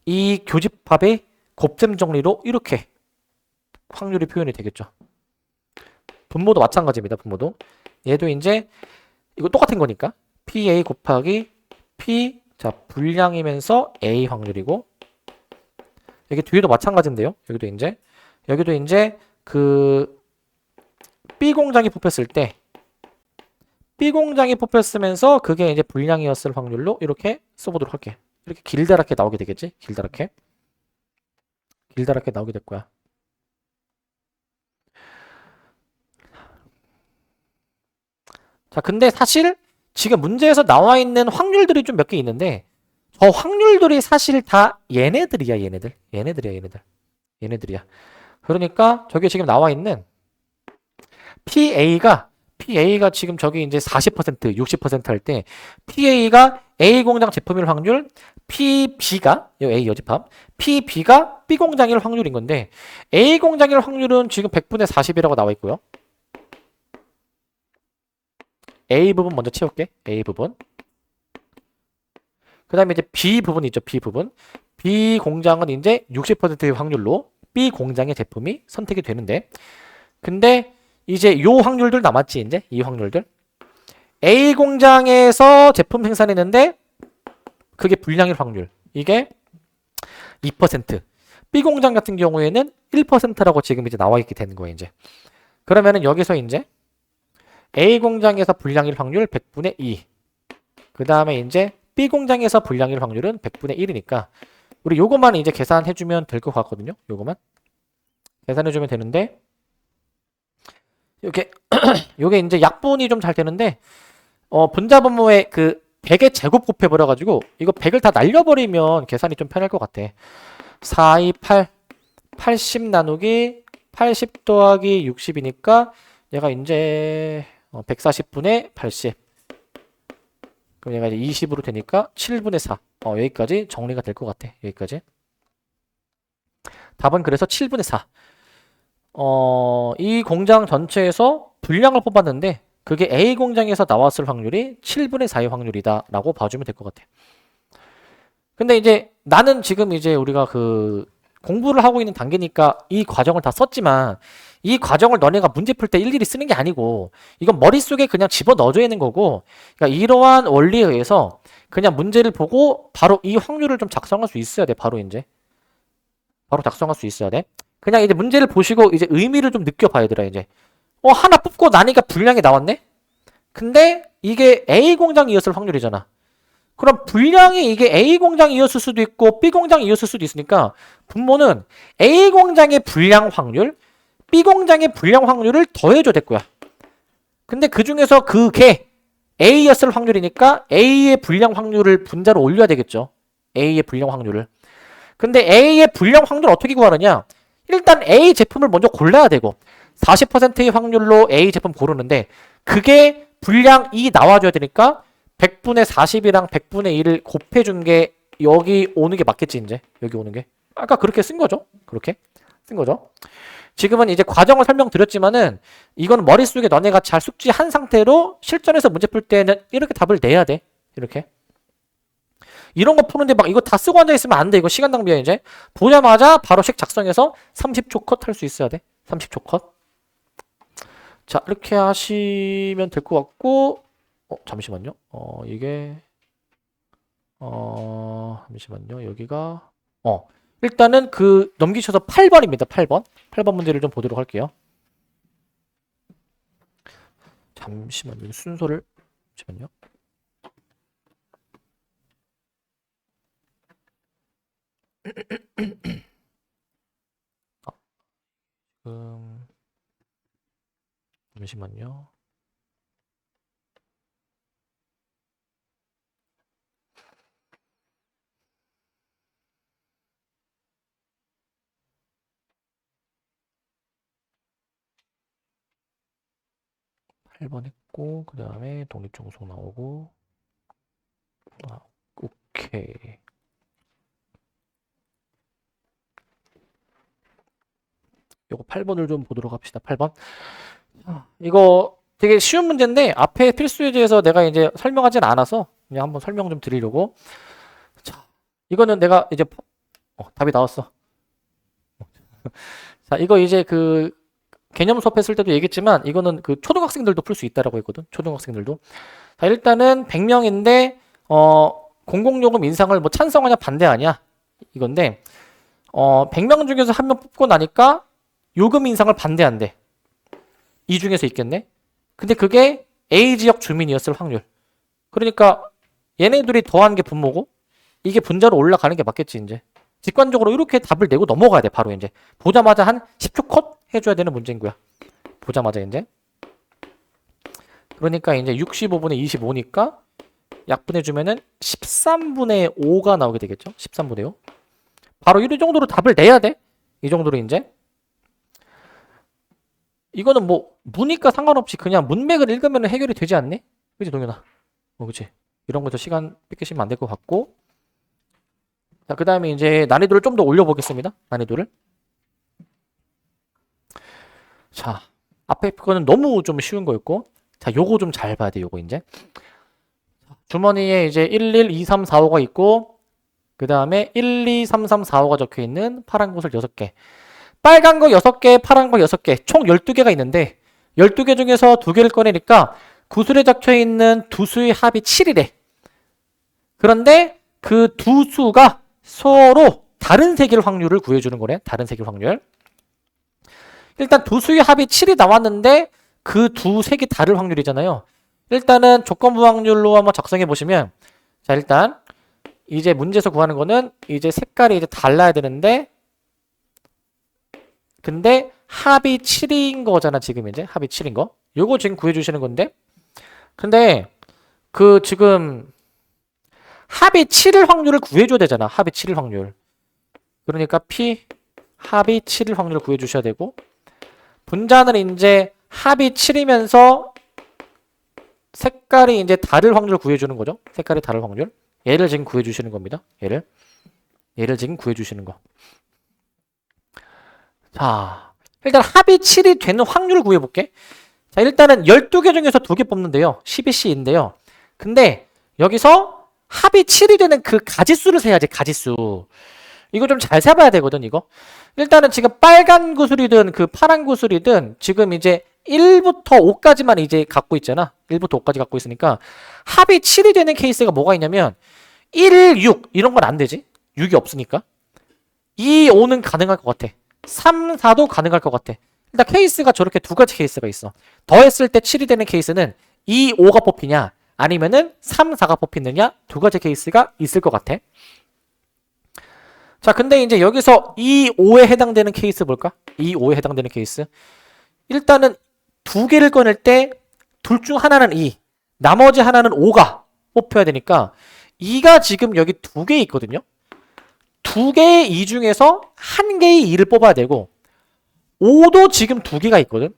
이 교집합의 곱셈 정리로 이렇게 확률이 표현이 되겠죠. 분모도 마찬가지입니다. 분모도. 얘도 이제 이거 똑같은 거니까 PA 곱하기 P 자 분량이면서 A 확률이고 여기 뒤에도 마찬가지인데요. 여기도 이제 그 B 공장이 뽑혔을 때 B 공장이 뽑혔으면서 그게 이제 분량이었을 확률로 이렇게 써보도록 할게. 이렇게 길다랗게 나오게 되겠지? 길다랗게 나오게 될 거야. 자, 근데 사실 지금 문제에서 나와 있는 확률들이 좀 몇 개 있는데 저 확률들이 사실 다 얘네들이야. 그러니까 저기 지금 나와 있는 PA가 지금 저기 이제 40%, 60% 할 때 PA가 A 공장 제품일 확률, PB가 이 A 여집합, PB가 B 공장일 확률인 건데 A 공장일 확률은 지금 100분의 40이라고 나와 있고요. A 부분 먼저 채울게. A 부분. 그 다음에 이제 B 부분이 있죠. B 부분. B 공장은 이제 60%의 확률로 B 공장의 제품이 선택이 되는데 근데 이제 요 확률들 남았지 이제 이 확률들 A 공장에서 제품 생산했는데 그게 분량일 확률 이게 2% B 공장 같은 경우에는 1%라고 지금 이제 나와 있게 되는 거예요 이제. 그러면은 여기서 이제 A 공장에서 분량일 확률 100분의 2 그 다음에 이제 B 공장에서 분량일 확률은 100분의 1이니까 우리 요것만 이제 계산해주면 될 것 같거든요. 요것만 계산해주면 되는데 요게 이제 약분이 좀 잘 되는데 분자 분모에 그 100의 제곱 곱해버려가지고 이거 100을 다 날려버리면 계산이 좀 편할 것 같아. 4, 2, 8 80 나누기 80 더하기 60이니까 얘가 이제 140분의 80 그럼 얘가 이제 20으로 되니까 7분의 4 여기까지 정리가 될 것 같아. 여기까지. 답은 그래서 7분의 4. 이 공장 전체에서 분량을 뽑았는데 그게 A 공장에서 나왔을 확률이 7분의 4의 확률이다 라고 봐주면 될 것 같아. 근데 이제 나는 지금 이제 우리가 그 공부를 하고 있는 단계니까 이 과정을 다 썼지만 이 과정을 너네가 문제 풀 때 일일이 쓰는 게 아니고 이건 머릿속에 그냥 집어넣어줘야 되는 거고, 그러니까 이러한 원리에 의해서 그냥 문제를 보고 바로 이 확률을 좀 작성할 수 있어야 돼. 바로 작성할 수 있어야 돼. 그냥 이제 문제를 보시고 이제 의미를 좀 느껴봐야 되라. 이제 하나 뽑고 나니까 분량이 나왔네. 근데 이게 A 공장이었을 확률이잖아. 그럼 분량이 이게 A 공장이었을 수도 있고 B 공장이었을 수도 있으니까 분모는 A 공장의 분량 확률, B 공장의 분량 확률을 더해줘야 될 거야. 근데 그 중에서 그게 A였을 확률이니까 A의 분량 확률을 분자로 올려야 되겠죠. A의 분량 확률을. 근데 A의 분량 확률 어떻게 구하느냐? 일단 A 제품을 먼저 골라야 되고 40%의 확률로 A 제품 고르는데 그게 분량 2 나와줘야 되니까 100분의 40이랑 100분의 1을 곱해준 게 여기 오는 게 맞겠지. 이제 여기 오는 게 아까 그렇게 쓴 거죠. 그렇게 쓴 거죠. 지금은 이제 과정을 설명드렸지만은 이건 머릿속에 너네가 잘 숙지한 상태로 실전에서 문제 풀 때는 이렇게 답을 내야 돼. 이렇게 이런 거 푸는데 막 이거 다 쓰고 앉아있으면 안 돼. 이거 시간 낭비야. 이제 보자마자 바로 식 작성해서 30초 컷 할 수 있어야 돼. 30초 컷. 자, 이렇게 하시면 될 것 같고, 잠시만요. 잠시만요. 여기가 일단은 그 넘기셔서 8번입니다. 8번 문제를 좀 보도록 할게요. 잠시만요. 순서를 잠시만요. 잠시만요. 팔 번 했고 그 다음에 독립종속 나오고 오케이. 요거 8번을 좀 보도록 합시다. 8번. 이거 되게 쉬운 문제인데 앞에 필수 예제에서 내가 이제 설명하진 않아서 그냥 한번 설명 좀 드리려고. 자, 이거는 내가 이제 답이 나왔어. 자, 이거 이제 그 개념 수업했을 때도 얘기했지만 이거는 그 초등학생들도 풀 수 있다라고 했거든. 초등학생들도. 자, 일단은 100명인데 공공요금 인상을 뭐 찬성하냐 반대하냐 이건데 100명 중에서 한 명 뽑고 나니까 요금 인상을 반대한대. 이 중에서 있겠네. 근데 그게 A 지역 주민이었을 확률. 그러니까 얘네들이 더한 게 분모고 이게 분자로 올라가는 게 맞겠지. 이제 직관적으로 이렇게 답을 내고 넘어가야 돼. 바로 이제 보자마자 한 10초 컷 해줘야 되는 문제인 거야. 보자마자 이제. 그러니까 이제 65분의 25니까 약분해주면은 13분의 5가 나오게 되겠죠. 13분의 5. 바로 이 정도로 답을 내야 돼. 이 정도로 이제. 이거는 뭐 무니까 상관없이 그냥 문맥을 읽으면 해결이 되지 않니? 그치 동현아? 그치. 이런 거서 시간 뺏기시면 안 될 것 같고. 자, 그 다음에 이제 난이도를 좀 더 올려보겠습니다. 난이도를. 자, 앞에 거는 너무 좀 쉬운 거였고. 자, 요거 좀 잘 봐야 돼. 요거 이제. 주머니에 이제 11, 2, 3, 4, 5가 있고 그 다음에 1, 2, 3, 3, 4, 5가 적혀 있는 파란 곳을 6개. 빨간 거 6개, 파란 거 6개, 총 12개가 있는데 12개 중에서 2개를 꺼내니까 구슬에 적혀있는 두 수의 합이 7이래. 그런데 그 두 수가 서로 다른 색일 확률을 구해주는 거래. 다른 색일 확률. 일단 두 수의 합이 7이 나왔는데 그 두 색이 다를 확률이잖아요. 일단은 조건부 확률로 한번 작성해 보시면, 자, 일단 이제 문제에서 구하는 거는 이제 색깔이 이제 달라야 되는데 근데 합이 7인 거잖아. 지금 이제 합이 7인 거. 요거 지금 구해주시는 건데 근데 그 지금 합이 7일 확률을 구해줘야 되잖아. 합이 7일 확률. 그러니까 P 합이 7일 확률을 구해주셔야 되고 분자는 이제 합이 7이면서 색깔이 이제 다를 확률을 구해주는 거죠. 색깔이 다를 확률. 얘를 지금 구해주시는 겁니다. 얘를 지금 구해주시는 거. 자, 일단 합이 7이 되는 확률을 구해볼게. 자, 일단은 12개 중에서 2개 뽑는데요. 12C인데요. 근데 여기서 합이 7이 되는 그 가지수를 세야지, 가지수. 이거 좀 잘 세봐야 되거든, 이거. 일단은 지금 빨간 구슬이든 그 파란 구슬이든 지금 이제 1부터 5까지만 이제 갖고 있잖아. 1부터 5까지 갖고 있으니까 합이 7이 되는 케이스가 뭐가 있냐면 1, 6 이런 건 안 되지. 6이 없으니까. 2, 5는 가능할 것 같아. 3, 4도 가능할 것 같아. 일단 케이스가 저렇게 2가지 케이스가 있어. 더했을 때 7이 되는 케이스는 2, 5가 뽑히냐 아니면은 3, 4가 뽑히느냐 2가지 케이스가 있을 것 같아. 자, 근데 이제 여기서 2, 5에 해당되는 케이스 볼까? 2, 5에 해당되는 케이스. 일단은 2개를 꺼낼 때 둘 중 하나는 2, 나머지 하나는 5가 뽑혀야 되니까 2가 지금 여기 2개 있거든요. 2개의 2 중에서 1개의 2를 뽑아야 되고 5도 지금 2개가 있거든.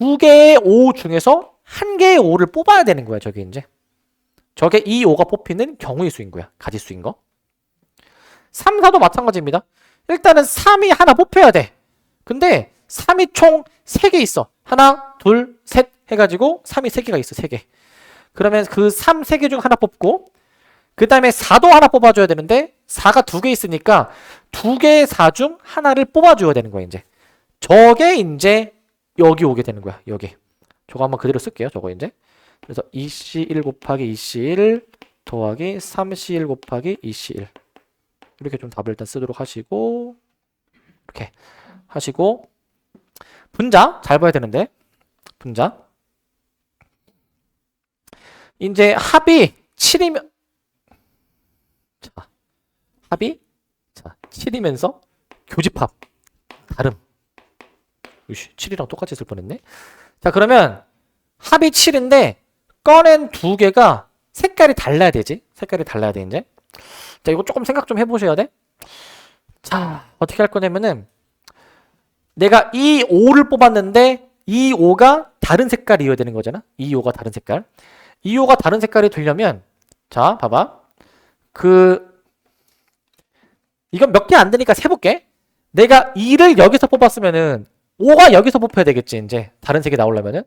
2개의 5 중에서 1개의 5를 뽑아야 되는 거야. 저게 이제. 저게 2, 5가 뽑히는 경우의 수인 거야. 가지수인 거. 3, 4도 마찬가지입니다. 일단은 3이 하나 뽑혀야 돼. 근데 3이 총 3개 있어. 하나, 둘, 셋 해가지고 3이 3개가 있어. 3개. 그러면 그 3, 3개 중 하나 뽑고 그 다음에 4도 하나 뽑아줘야 되는데 4가 2개 있으니까 2개의 4 중 하나를 뽑아줘야 되는 거야. 이제. 저게 이제 여기 오게 되는 거야. 여기. 저거 한번 그대로 쓸게요. 저거 이제. 그래서 2C1 곱하기 2C1 더하기 3C1 곱하기 2C1 이렇게 좀 답을 일단 쓰도록 하시고 이렇게 하시고 분자 잘 봐야 되는데 분자 이제 합이 7이면 자 합이 자 7이면서 교집합 다름 7이랑 똑같이 쓸 뻔했네. 자 그러면 합이 7인데 꺼낸 2개가 색깔이 달라야 되지. 색깔이 달라야 돼 이제. 자 이거 조금 생각 좀 해보셔야 돼. 자 어떻게 할 거냐면은 내가 이 5를 뽑았는데 이 5가 다른 색깔이어야 되는 거잖아. 이 5가 다른 색깔. 이 5가 다른 색깔이 되려면 자 봐봐. 이건 몇 개 안 되니까 세볼게. 내가 2를 여기서 뽑았으면은 5가 여기서 뽑혀야 되겠지. 이제 다른 색이 나오려면은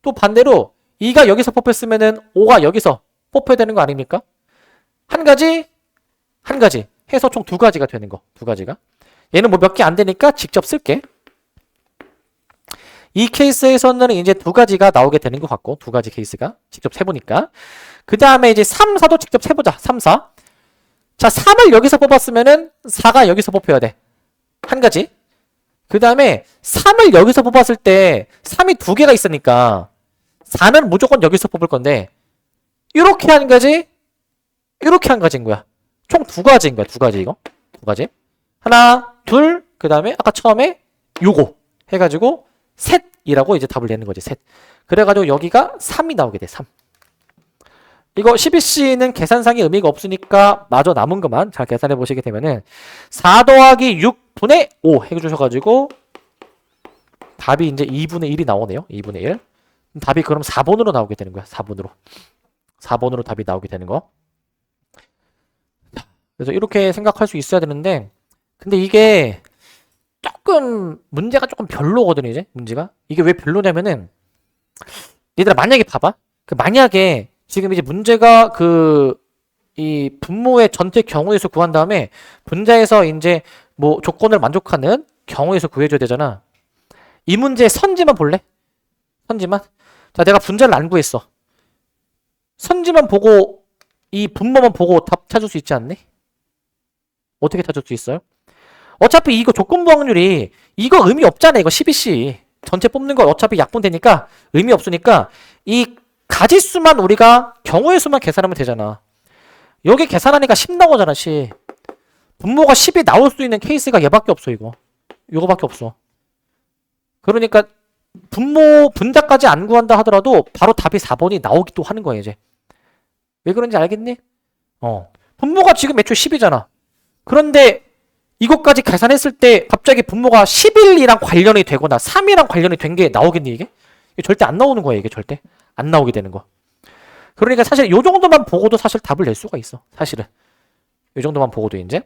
또 반대로 2가 여기서 뽑혔으면은 5가 여기서 뽑혀야 되는 거 아닙니까? 한 가지 해서 총 2가지가 되는 거. 2가지가. 얘는 뭐 몇 개 안 되니까 직접 쓸게. 이 케이스에서는 이제 2가지가 나오게 되는 것 같고 2가지 케이스가 직접 세보니까 그 다음에 이제 3, 4도 직접 세보자. 3, 4. 자 3을 여기서 뽑았으면은 4가 여기서 뽑혀야 돼. 한 가지. 그 다음에 3을 여기서 뽑았을 때 3이 2개가 있으니까 4는 무조건 여기서 뽑을 건데 이렇게 한 가지 이렇게 한 가지인 거야. 총 2가지인 거야. 2가지 이거. 2가지. 하나, 둘, 그 다음에 아까 처음에 요거 해가지고 셋이라고 이제 답을 내는 거지. 셋. 그래가지고 여기가 3이 나오게 돼. 3. 이거 12C는 계산상의 의미가 없으니까 마저 남은 것만 잘 계산해 보시게 되면은 4 더하기 6분의 5 해주셔가지고 답이 이제 2분의 1이 나오네요. 2분의 1. 답이 그럼 4번으로 나오게 되는 거야. 4번으로 답이 나오게 되는 거. 그래서 이렇게 생각할 수 있어야 되는데 근데 이게 문제가 조금 별로거든. 이제 문제가 이게 왜 별로냐면은 얘들아 만약에 봐봐. 만약에 지금 이제 문제가 이 분모의 전체 경우의 수 구한 다음에 분자에서 이제 뭐 조건을 만족하는 경우의 수 구해줘야 되잖아. 이 문제의 선지만 볼래? 선지만. 자 내가 분자를 안 구했어. 선지만 보고 이 분모만 보고 답 찾을 수 있지 않니? 어떻게 찾을 수 있어요? 어차피 이거 조건부 확률이 이거 의미 없잖아. 이거 12C 전체 뽑는 거 어차피 약분되니까 의미 없으니까 이 가지수만 우리가 경우의 수만 계산하면 되잖아. 여기 계산하니까 10 나오잖아. 10. 분모가 10이 나올 수 있는 케이스가 얘밖에 없어. 이거밖에 없어. 그러니까 분자까지 안 구한다 하더라도 바로 답이 4번이 나오기도 하는 거야. 이제 왜 그런지 알겠니? 분모가 지금 애초에 10이잖아. 그런데 이것까지 계산했을 때 갑자기 분모가 11이랑 관련이 되거나 3이랑 관련이 된 게 나오겠니 이게? 이게 절대 안 나오는 거야. 이게 절대 안 나오게 되는 거. 그러니까 사실 요 정도만 보고도 사실 답을 낼 수가 있어. 사실은. 요 정도만 보고도 이제.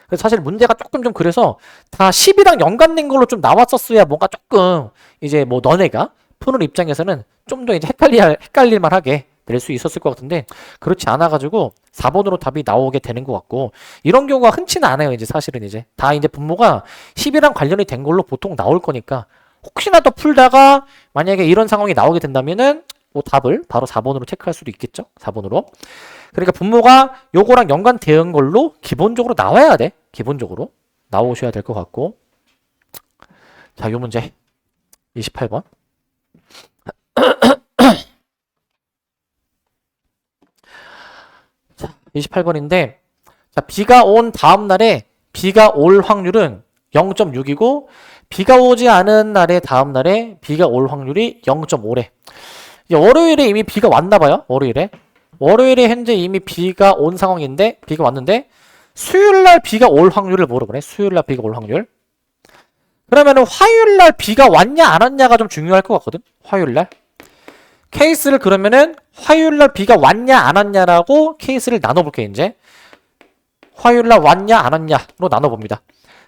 그래서 사실 문제가 조금 좀 그래서 다 10이랑 연관된 걸로 좀 나왔었어야 뭔가 조금 이제 뭐 너네가 푸는 입장에서는 좀 더 이제 헷갈릴만 하게 될 수 있었을 것 같은데 그렇지 않아가지고 4번으로 답이 나오게 되는 것 같고 이런 경우가 흔치는 않아요. 이제 사실은 이제 다 이제 분모가 10이랑 관련이 된 걸로 보통 나올 거니까 혹시나 더 풀다가 만약에 이런 상황이 나오게 된다면은 뭐 답을 바로 4번으로 체크할 수도 있겠죠. 4번으로. 그러니까 분모가 요거랑 연관된 걸로 기본적으로 나와야 돼. 기본적으로 나오셔야 될 것 같고. 자, 요 문제 28번. 자, 28번인데 자, 비가 온 다음 날에 비가 올 확률은 0.6이고 비가 오지 않은 날의 다음 날에 비가 올 확률이 0.5래. 월요일에 이미 비가 왔나 봐요. 월요일에 현재 이미 비가 온 상황인데 비가 왔는데 수요일날 비가 올 확률을 물어보네. 수요일날 비가 올 확률. 그러면은 화요일날 비가 왔냐 안 왔냐가 좀 중요할 것 같거든. 화요일날 케이스를 그러면은 화요일날 비가 왔냐 안 왔냐라고 케이스를 나눠볼게. 이제 화요일날 왔냐 안 왔냐로 나눠봅니다.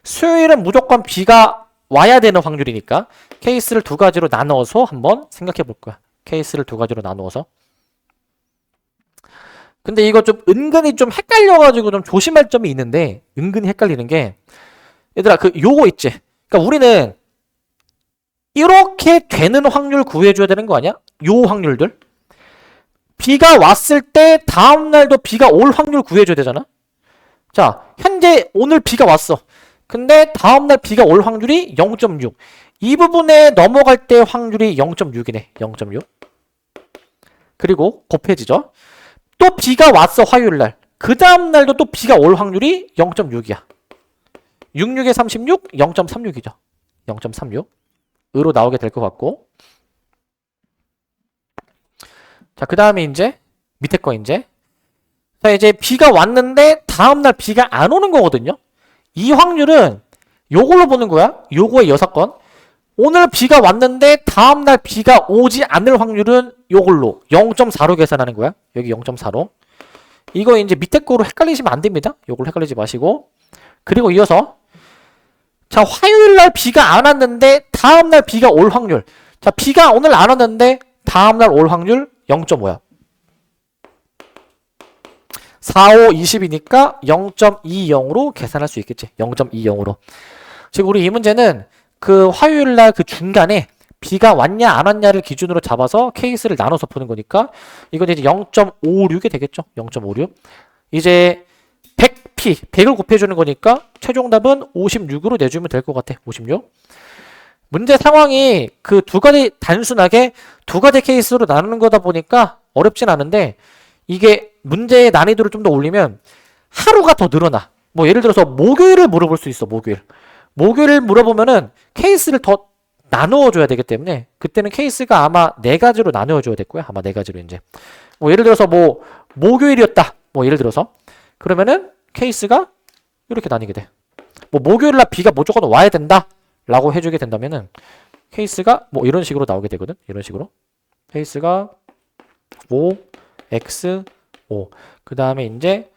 수요일은 무조건 비가 와야 되는 확률이니까 케이스를 두 가지로 나눠서 한번 생각해 볼 거야. 케이스를 두 가지로 나누어서. 근데 이거 좀 은근히 좀 헷갈려가지고 좀 조심할 점이 있는데 은근히 헷갈리는 게 얘들아 그 요거 있지. 그러니까 우리는 이렇게 되는 확률 구해줘야 되는 거 아니야? 요 확률들. 비가 왔을 때 다음날도 비가 올 확률 구해줘야 되잖아. 자 현재 오늘 비가 왔어. 근데 다음날 비가 올 확률이 0.6. 이 부분에 넘어갈 때 확률이 0.6이네. 0.6. 그리고 곱해지죠. 또 비가 왔어. 화요일날. 그 다음날도 또 비가 올 확률이 0.6이야. 66에 36, 0.36이죠. 0.36. 으로 나오게 될 것 같고. 자, 그 다음에 이제 밑에 거 이제. 자, 이제 비가 왔는데 다음날 비가 안 오는 거거든요. 이 확률은 요걸로 보는 거야. 요거의 6건. 오늘 비가 왔는데 다음날 비가 오지 않을 확률은 요걸로 0.4로 계산하는 거야. 여기 0.4로. 이거 이제 밑에 거로 헷갈리시면 안 됩니다. 요걸로 헷갈리지 마시고. 그리고 이어서 자 화요일날 비가 안 왔는데 다음날 비가 올 확률. 자 비가 오늘 안 왔는데 다음날 올 확률 0.5야. 4, 5, 20이니까 0.20으로 계산할 수 있겠지. 0.20으로. 지금 우리 이 문제는 그 화요일날 그 중간에 비가 왔냐 안 왔냐를 기준으로 잡아서 케이스를 나눠서 푸는 거니까 이건 이제 0.56이 되겠죠. 0.56. 이제 100p, 100을 곱해주는 거니까 최종 답은 56으로 내주면 될 것 같아. 56. 문제 상황이 그 두 가지 단순하게 두 가지 케이스로 나누는 거다 보니까 어렵진 않은데 이게 문제의 난이도를 좀 더 올리면 하루가 더 늘어나. 뭐 예를 들어서 목요일을 물어볼 수 있어. 목요일을 물어보면은 케이스를 더 나누어줘야 되기 때문에 그때는 케이스가 아마 4가지로 나누어줘야 될 거야. 아마 4가지로 이제. 뭐 예를 들어서 뭐 목요일이었다. 뭐 예를 들어서 그러면은 케이스가 이렇게 나뉘게 돼. 뭐 목요일날 비가 무조건 와야 된다. 라고 해주게 된다면은 케이스가 뭐 이런 식으로 나오게 되거든. 이런 식으로. 케이스가 5, X, 5. 그 다음에 이제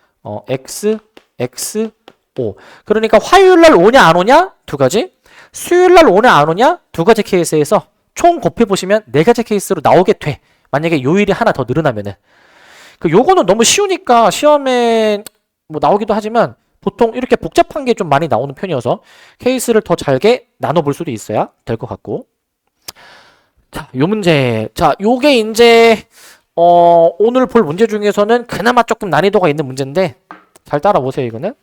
X, X, 5. 그러니까 화요일날 오냐 안 오냐? 두 가지. 수요일날 오냐 안 오냐? 두 가지 케이스에서 총 곱해보시면 4가지 케이스로 나오게 돼. 만약에 요일이 하나 더 늘어나면은. 그 요거는 너무 쉬우니까 시험에 뭐 나오기도 하지만 보통 이렇게 복잡한 게 좀 많이 나오는 편이어서 케이스를 더 잘게 나눠볼 수도 있어야 될 것 같고. 자, 요 문제. 자, 요게 이제 오늘 볼 문제 중에서는 그나마 조금 난이도가 있는 문제인데 잘 따라보세요. 이거는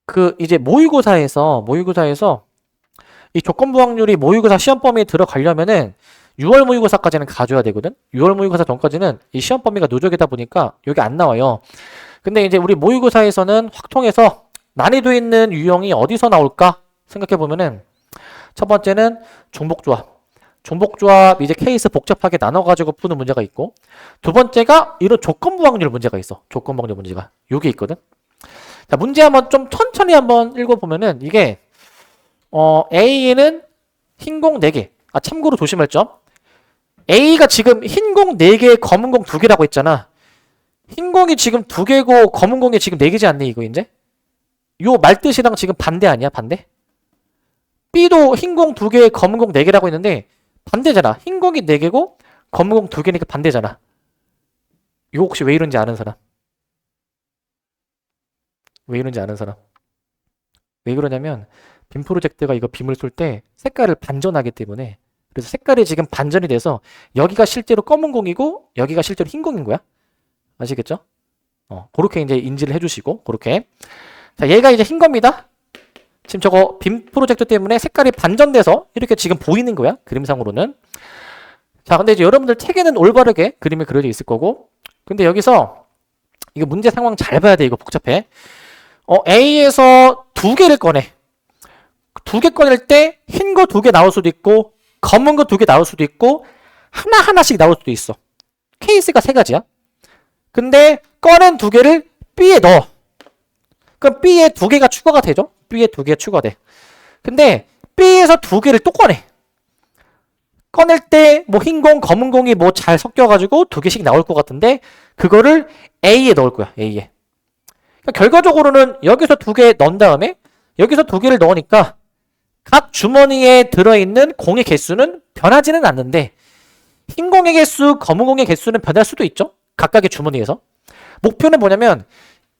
그 이제 모의고사에서 이 조건부 확률이 모의고사 시험 범위에 들어가려면은 6월 모의고사까지는 가져야 되거든. 6월 모의고사 전까지는 이 시험 범위가 누적이다 보니까 여기 안 나와요. 근데 이제 우리 모의고사에서는 확통해서 난이도 있는 유형이 어디서 나올까 생각해 보면은 첫 번째는 종복조합 이제 케이스 복잡하게 나눠가지고 푸는 문제가 있고, 두 번째가 이런 조건부 확률 문제가 있어. 조건부 확률 문제가 요게 있거든. 자, 문제 한번 좀 천천히 한번 읽어보면은 이게 A에는 흰공 4개. 참고로 조심할 점. A가 지금 흰 공 4개, 검은 공 2개라고 했잖아. 흰 공이 지금 2개고 검은 공이 지금 4개지 않니 이거 이제? 요 말뜻이랑 지금 반대 아니야? 반대? B도 흰 공 2개, 검은 공 4개라고 했는데 반대잖아. 흰 공이 4개고 검은 공 2개니까 반대잖아. 이거 혹시 왜 이런지 아는 사람? 왜 이런지 아는 사람? 왜 그러냐면 빔 프로젝트가 이거 빔을 쏠 때 색깔을 반전하기 때문에, 그래서 색깔이 지금 반전이 돼서 여기가 실제로 검은 공이고 여기가 실제로 흰 공인 거야. 아시겠죠? 그렇게 이제 인지를 해주시고, 그렇게. 자, 얘가 이제 흰 겁니다. 지금 저거 빔 프로젝트 때문에 색깔이 반전돼서 이렇게 지금 보이는 거야. 그림상으로는. 자, 근데 이제 여러분들 책에는 올바르게 그림이 그려져 있을 거고, 근데 여기서 이거 문제 상황 잘 봐야 돼. 이거 복잡해. A에서 2개를 꺼내. 2개 꺼낼 때 흰 거 2개 나올 수도 있고 검은 거 2개 나올 수도 있고 하나하나씩 나올 수도 있어. 케이스가 3가지야. 근데 꺼낸 2개를 B에 넣어. 그럼 B에 2개가 추가가 되죠? B에 2개 추가돼. 근데 B에서 2개를 또 꺼내. 꺼낼 때 뭐 흰 공, 검은 공이 뭐 잘 섞여가지고 2개씩 나올 것 같은데 그거를 A에 넣을 거야. A에. 그러니까 결과적으로는 여기서 2개 넣은 다음에 여기서 2개를 넣으니까 각 주머니에 들어있는 공의 개수는 변하지는 않는데 흰 공의 개수, 검은 공의 개수는 변할 수도 있죠. 각각의 주머니에서. 목표는 뭐냐면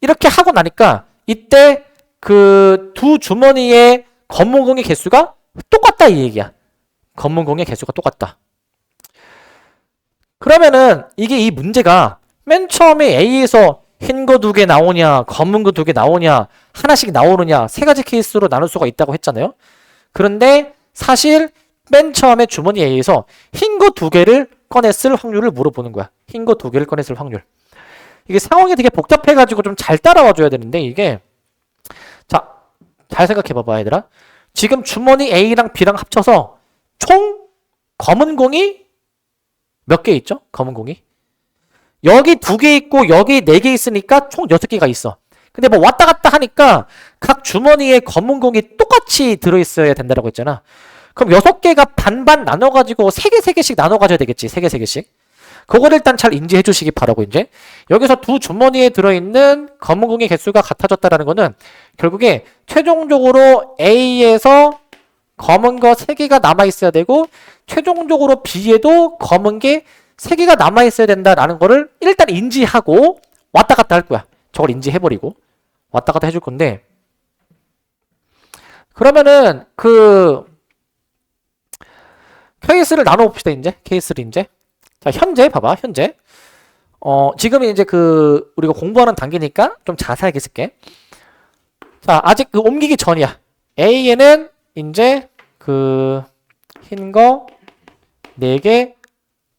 이렇게 하고 나니까 이때 그 두 주머니의 검은 공의 개수가 똑같다 이 얘기야. 검은 공의 개수가 똑같다. 그러면은 이게 이 문제가 맨 처음에 A에서 흰 거 2개 나오냐, 검은 거 2개 나오냐, 하나씩 나오느냐 3가지 케이스로 나눌 수가 있다고 했잖아요. 그런데 사실 맨 처음에 주머니 A에서 흰 거 2개를 꺼냈을 확률을 물어보는 거야. 흰 거 2개를 꺼냈을 확률. 이게 상황이 되게 복잡해가지고 좀 잘 따라와 줘야 되는데 이게, 자, 잘 생각해 봐봐 얘들아. 지금 주머니 A랑 B랑 합쳐서 총 검은 공이 몇 개 있죠? 검은 공이 여기 2개 있고 여기 4개 있으니까 총 6개가 있어. 근데 뭐 왔다 갔다 하니까 각 주머니에 검은 공이 똑같이 들어있어야 된다고 했잖아. 그럼 6개가 반반 나눠가지고 3개, 3개씩 나눠가져야 되겠지. 3개, 3개씩. 그거를 일단 잘 인지해 주시기 바라고, 이제. 여기서 두 주머니에 들어있는 검은 공의 개수가 같아졌다라는 거는 결국에 최종적으로 A에서 검은 거 3개가 남아있어야 되고 최종적으로 B에도 검은 게 3개가 남아있어야 된다라는 거를 일단 인지하고 왔다 갔다 할 거야. 저걸 인지해버리고 왔다 갔다 해줄 건데, 그러면은 그 케이스를 나눠봅시다. 이제 케이스를 이제, 자, 현재 봐봐. 현재 지금 이제 그 우리가 공부하는 단계니까 좀 자세하게 쓸게. 자, 아직 그 옮기기 전이야. A에는 이제 그 흰 거 4개,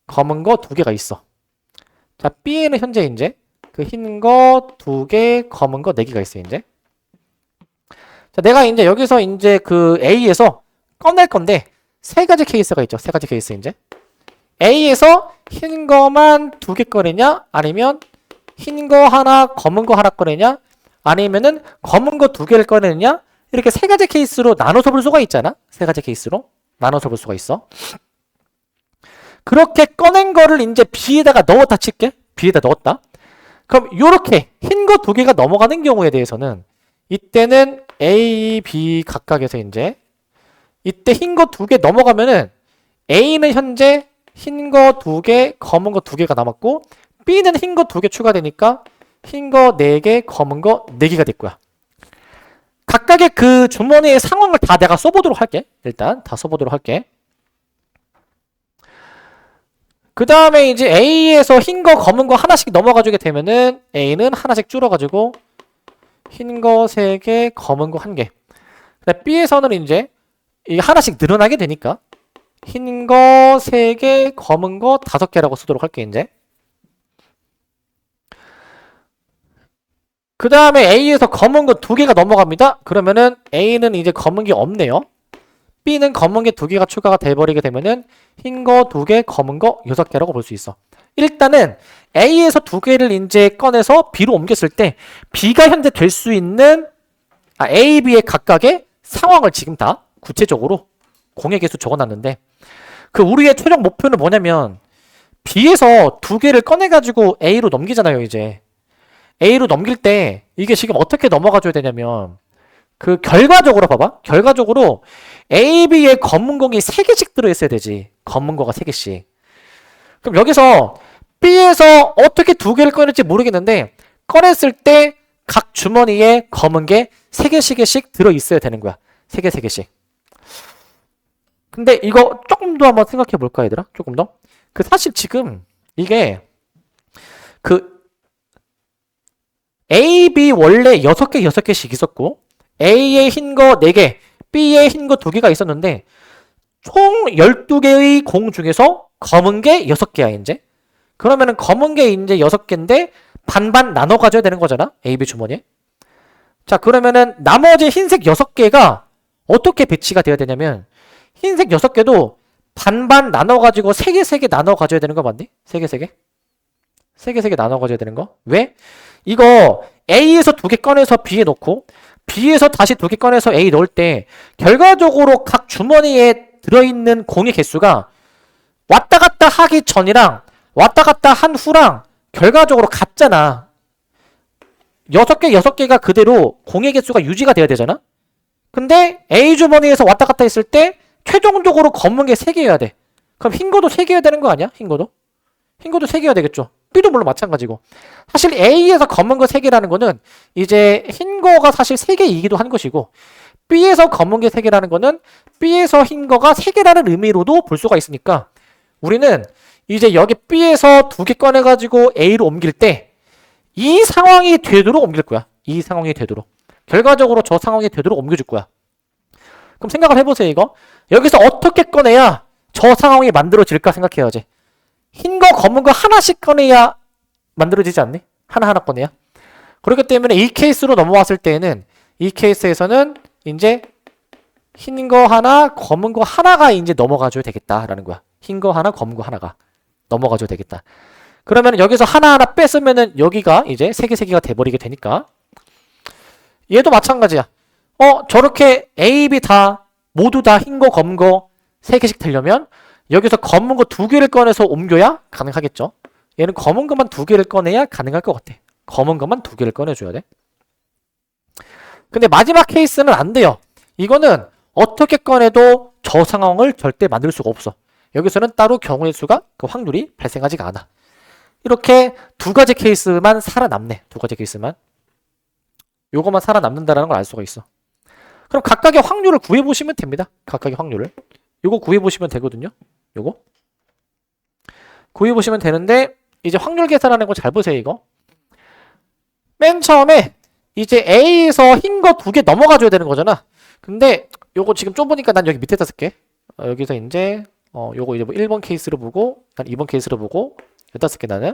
검은 거 2개가 있어. 자, B에는 현재 이제 그 흰 거 2개, 검은 거 4개가 있어. 이제, 자, 내가 이제 여기서 이제 그 A에서 꺼낼 건데 3가지 케이스가 있죠. 3가지 케이스. 이제 A에서 흰 거만 2개 꺼내냐, 아니면 흰 거 하나, 검은 거 하나 꺼내냐, 아니면은 검은 거 2개를 꺼내느냐, 이렇게 3가지 케이스로 나눠서 볼 수가 있잖아. 3가지 케이스로 나눠서 볼 수가 있어. 그렇게 꺼낸 거를 이제 B에다가 넣었다 칠게. B에다 넣었다. 그럼 요렇게 흰 거 2개가 넘어가는 경우에 대해서는 이때는 A, B 각각에서 이제 이때 흰 거 2개 넘어가면은 A는 현재 흰 거 2개, 검은 거 2개가 남았고 B는 흰 거 2개 추가되니까 흰 거 4개, 검은 거 4개가 될 거야. 각각의 그 주머니의 상황을 다 내가 써보도록 할게. 일단 다 써보도록 할게. 그 다음에 이제 A에서 흰 거, 검은 거 하나씩 넘어가주게 되면은 A는 하나씩 줄어가지고 흰 거 3개, 검은 거 1개. B에서는 이제 이게 하나씩 늘어나게 되니까 흰 거 3개, 검은 거 5개라고 쓰도록 할게, 이제. 그 다음에 A에서 검은 거 2개가 넘어갑니다. 그러면은 A는 이제 검은 게 없네요. B는 검은 게 2개가 추가가 돼버리게 되면은 흰 거 2개, 검은 거 6개라고 볼 수 있어. 일단은 A에서 2개를 이제 꺼내서 B로 옮겼을 때 B가 현재 될 수 있는 A, B의 각각의 상황을 지금 다 구체적으로 공의 개수 적어놨는데, 그 우리의 최종 목표는 뭐냐면 B에서 두 개를 꺼내가지고 A로 넘기잖아요, 이제. A로 넘길 때 이게 지금 어떻게 넘어가줘야 되냐면 그 결과적으로 봐봐. 결과적으로 A, B에 검은 공이 3개씩 들어있어야 되지. 검은 거가 3개씩. 그럼 여기서 B에서 어떻게 두 개를 꺼낼지 모르겠는데 꺼냈을 때 각 주머니에 검은 게 3개씩 들어있어야 되는 거야. 3개, 3개씩. 근데 이거 조금 더 한번 생각해 볼까, 얘들아? 조금 더? 그 사실 지금 이게 그 A, B 원래 6개, 6개씩 있었고 A에 흰 거 4개, B에 흰 거 2개가 있었는데 총 12개의 공 중에서 검은 게 6개야, 이제. 그러면은 검은 게 이제 6개인데 반반 나눠 가져야 되는 거잖아, A, B 주머니에. 자, 그러면은 나머지 흰색 6개가 어떻게 배치가 돼야 되냐면 흰색 6개도 반반 나눠가지고 3개, 3개 나눠 가져야 되는 거 맞니? 3개, 3개? 3개, 3개 나눠 가져야 되는 거? 왜? 이거 A에서 2개 꺼내서 B에 넣고 B에서 다시 2개 꺼내서 A 넣을 때 결과적으로 각 주머니에 들어있는 공의 개수가 왔다 갔다 하기 전이랑 왔다 갔다 한 후랑 결과적으로 같잖아. 6개, 6개가 그대로 공의 개수가 유지가 돼야 되잖아? 근데 A 주머니에서 왔다 갔다 했을 때 최종적으로 검은 게 3개여야 돼. 그럼 흰 거도 3개여야 되는 거 아니야? 흰 거도? 흰 거도 3개여야 되겠죠. B도 물론 마찬가지고. 사실 A에서 검은 거 3개라는 거는 이제 흰 거가 사실 3개이기도 한 것이고 B에서 검은 게 3개라는 거는 B에서 흰 거가 3개라는 의미로도 볼 수가 있으니까 우리는 이제 여기 B에서 2개 꺼내가지고 A로 옮길 때 이 상황이 되도록 옮길 거야. 이 상황이 되도록. 결과적으로 저 상황이 되도록 옮겨줄 거야. 그럼 생각을 해보세요, 이거. 여기서 어떻게 꺼내야 저 상황이 만들어질까 생각해야지. 흰 거, 검은 거 하나씩 꺼내야 만들어지지 않니? 하나하나 꺼내야. 그렇기 때문에 이 케이스로 넘어왔을 때에는 이 케이스에서는 이제 흰 거 하나, 검은 거 하나가 이제 넘어가줘야 되겠다라는 거야. 흰 거 하나, 검은 거 하나가 넘어가줘야 되겠다. 그러면 여기서 하나하나 뺐으면은 여기가 이제 3개, 3개가 돼버리게 되니까 얘도 마찬가지야. 저렇게 A, B 다 모두 다 흰 거, 검은 거 3개씩 되려면 여기서 검은 거 2개를 꺼내서 옮겨야 가능하겠죠. 얘는 검은 것만 2개를 꺼내야 가능할 것 같아. 검은 것만 2개를 꺼내줘야 돼. 근데 마지막 케이스는 안 돼요. 이거는 어떻게 꺼내도 저 상황을 절대 만들 수가 없어. 여기서는 따로 경우의 수가 그 확률이 발생하지가 않아. 이렇게 2가지 케이스만 살아남네. 2가지 케이스만. 요거만 살아남는다라는 걸 알 수가 있어. 그럼 각각의 확률을 구해보시면 됩니다. 각각의 확률을. 요거 구해보시면 되거든요. 요거. 구해보시면 되는데 이제 확률 계산하는 거 잘 보세요, 이거. 맨 처음에 이제 A에서 흰 거 2개 넘어가줘야 되는 거잖아. 근데 요거 지금 좁으니까 난 여기 밑에다 쓸게. 여기서 이제 요거 이제 뭐 1번 케이스로 보고 난 2번 케이스로 보고 여기다 쓸게 나는.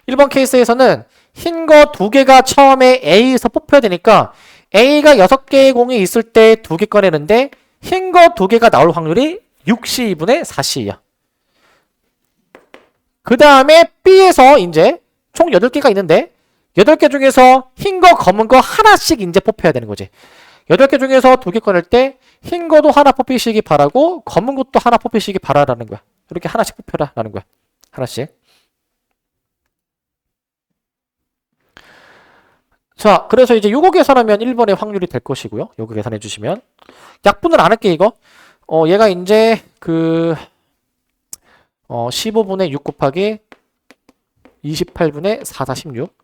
1번 케이스에서는 흰 거 2개가 처음에 A에서 뽑혀야 되니까 A가 6개의 공이 있을 때 2개 꺼내는데 흰 거 2개가 나올 확률이 6C2분의 4C야. 그 다음에 B에서 이제 총 8개가 있는데 8개 중에서 흰 거, 검은 거 하나씩 이제 뽑혀야 되는 거지. 8개 중에서 2개 꺼낼 때 흰 거도 하나 뽑히시기 바라고 검은 것도 하나 뽑히시기 바라라는 거야. 이렇게 하나씩 뽑혀라 라는 거야. 하나씩. 자, 그래서 이제 요거 계산하면 1번의 확률이 될 것이고요. 요거 계산해 주시면. 약분을 안 할게, 이거. 얘가 이제 15분의 6 곱하기 28분의 4, 4, 16.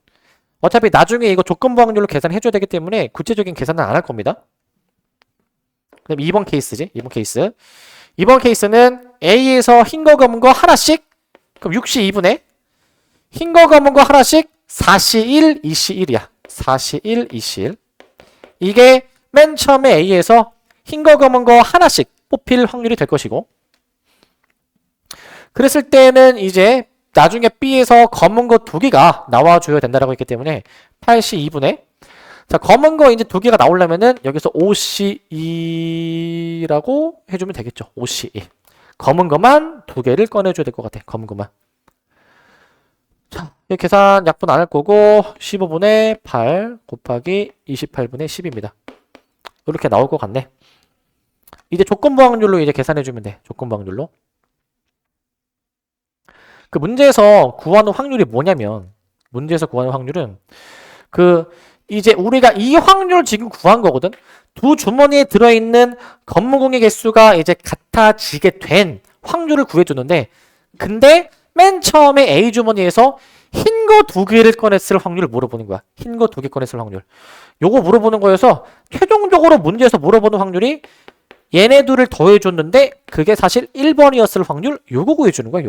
어차피 나중에 이거 조건부 확률로 계산해줘야 되기 때문에 구체적인 계산은 안 할 겁니다. 그 다음에 2번 케이스지. 2번 케이스. 2번 케이스는 A에서 흰 거, 검은 거 하나씩. 그럼 6C2분의 흰 거, 검은 거 하나씩 4C1, 2C1이야. 4C1, 2C1. 이게 맨 처음에 A에서 흰 거, 검은 거 하나씩 뽑힐 확률이 될 것이고 그랬을 때는 이제 나중에 B에서 검은 거 2개가 나와줘야 된다라고 했기 때문에 8C2분의 자, 검은 거 이제 2개가 나오려면은 여기서 5C2라고 해주면 되겠죠. 5C2. 검은 거만 2개를 꺼내줘야 될 것 같아. 검은 거만. 자, 이 계산 약분 안 할 거고 15분의 8 곱하기 28분의 10입니다. 이렇게 나올 것 같네. 이제 조건부 확률로 이제 계산해주면 돼. 조건부 확률로. 그 문제에서 구하는 확률이 뭐냐면, 문제에서 구하는 확률은 그 이제 우리가 이 확률 지금 구한 거거든. 두 주머니에 들어있는 검무공의 개수가 이제 같아지게 된 확률을 구해주는데, 근데 맨 처음에 A 주머니에서 흰 거 두 개를 꺼냈을 확률을 물어보는 거야. 흰 거 두 개 꺼냈을 확률. 요거 물어보는 거여서 최종적으로 문제에서 물어보는 확률이 얘네 둘을 더해줬는데 그게 사실 1번이었을 확률, 요거 구해주는 거야.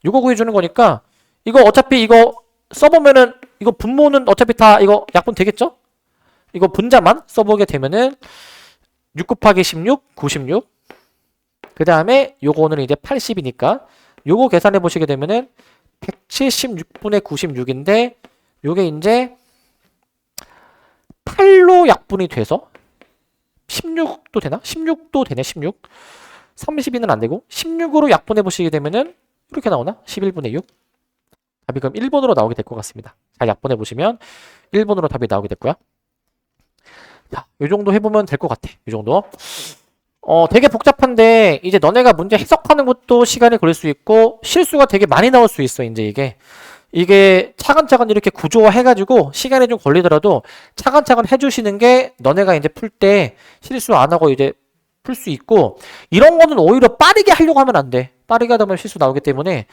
요거 구해주는 거니까 이거 어차피 이거 써보면은 이거 분모는 어차피 다 이거 약분 되겠죠? 이거 분자만 써보게 되면은 6 곱하기 16, 96. 그 다음에 요거는 이제 80이니까 요거 계산해 보시게 되면은 176분의 96인데 요게 이제 8로 약분이 돼서 16도 되나? 16도 되네. 16. 32는 안 되고 16으로 약분해 보시게 되면은 이렇게 나오나? 11분의 6. 답이 그럼 1번으로 나오게 될 것 같습니다. 잘 약분해 보시면 1번으로 답이 나오게 될 거야. 자, 이 정도 해보면 될 것 같아. 이 정도. 되게 복잡한데 이제 너네가 문제 해석하는 것도 시간이 걸릴 수 있고 실수가 되게 많이 나올 수 있어. 이제 이게 차근차근 이렇게 구조화 해가지고 시간이 좀 걸리더라도 차근차근 해주시는 게 너네가 이제 풀 때 실수 안 하고 이제 풀 수 있고, 이런 거는 오히려 빠르게 하려고 하면 안 돼. 빠르게 하다 보면 실수 나오기 때문에